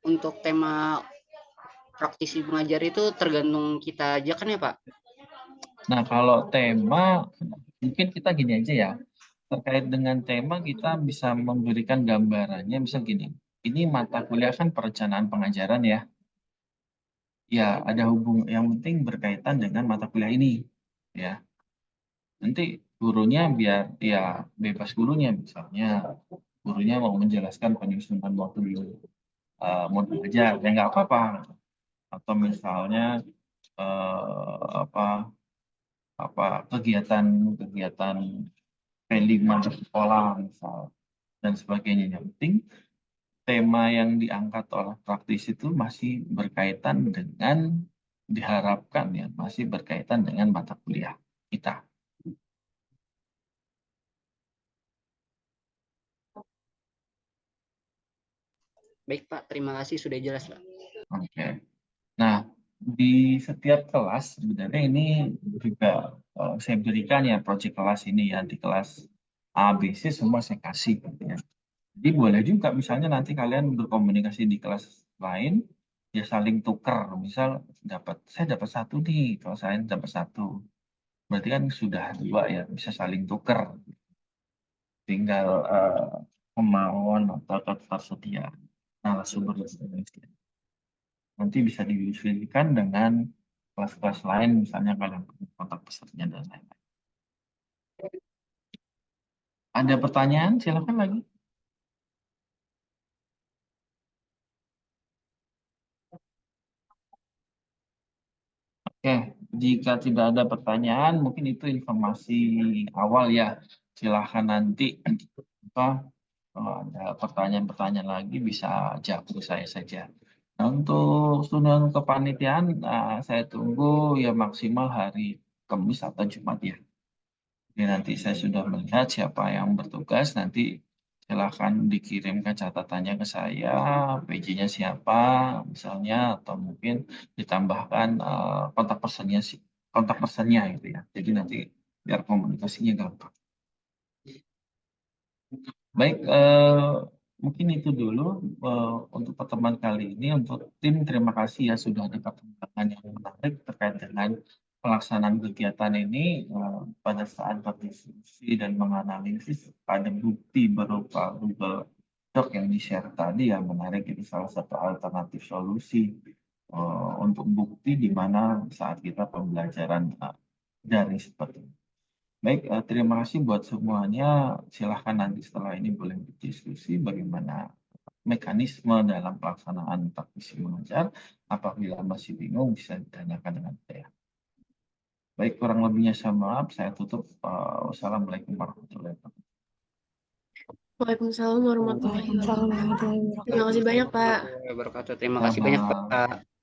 S8: Untuk tema praktisi mengajar itu tergantung kita aja kan ya Pak?
S1: Nah, kalau tema mungkin kita gini aja ya. Terkait dengan tema kita bisa memberikan gambarannya, misal gini. Ini mata kuliah kan perencanaan pengajaran ya. Ya, ada yang penting berkaitan dengan mata kuliah ini ya. Nanti gurunya biar ya bebas gurunya, misalnya gurunya mau menjelaskan penyusunan modul aja ya nggak apa-apa, atau misalnya kegiatan P5 di sekolah misal dan sebagainya. Yang penting tema yang diangkat oleh praktisi itu masih berkaitan dengan, diharapkan ya masih berkaitan dengan mata kuliah kita.
S8: Baik Pak, terima kasih sudah jelas Pak.
S1: Oke. Nah, di setiap kelas sebenarnya ini juga saya berikan ya proyek kelas ini ya, di kelas A, B, C semua saya kasih gitu ya. Jadi boleh juga misalnya nanti kalian berkomunikasi di kelas lain ya saling tukar. Misal saya dapat 1 nih, kalau saya dapat 1. Berarti kan sudah 2 ya, bisa saling tukar. Tinggal kemauan atau ketersediaan narasumber nanti bisa didiskusikan dengan kelas-kelas lain, misalnya kalian kontak pesertanya dan lain-lain. Ada pertanyaan? Silakan lagi. Oke, jika tidak ada pertanyaan, mungkin itu informasi awal ya. Silahkan nanti kalau ada pertanyaan-pertanyaan lagi bisa japri saya saja. Nah, untuk student kepanitiaan, saya tunggu ya maksimal hari Kamis atau Jumat ya. Jadi nanti saya sudah melihat siapa yang bertugas, nanti silahkan dikirimkan catatannya ke saya, PJ-nya siapa misalnya, atau mungkin ditambahkan kontak personnya gitu ya. Jadi nanti biar komunikasinya gampang. Baik, mungkin itu dulu untuk pertemuan kali ini. Untuk tim, terima kasih ya sudah ada perkembangan yang menarik terkait dengan pelaksanaan kegiatan ini. Pada saat berdiskusi dan menganalisis, ada bukti berupa Google Doc yang di-share tadi yang menarik. Itu salah satu alternatif solusi untuk bukti di mana saat kita pembelajaran daring seperti ini. Baik, terima kasih buat semuanya. Silahkan nanti setelah ini boleh berdiskusi bagaimana mekanisme dalam pelaksanaan praktisi mengajar. Apabila masih bingung, bisa ditanyakan dengan saya. Baik, kurang lebihnya saya maaf. Saya tutup. Wassalamualaikum warahmatullahi wabarakatuh.
S2: Waalaikumsalam warahmatullahi wabarakatuh. Terima kasih banyak, Pak.
S8: Terima kasih banyak, Pak.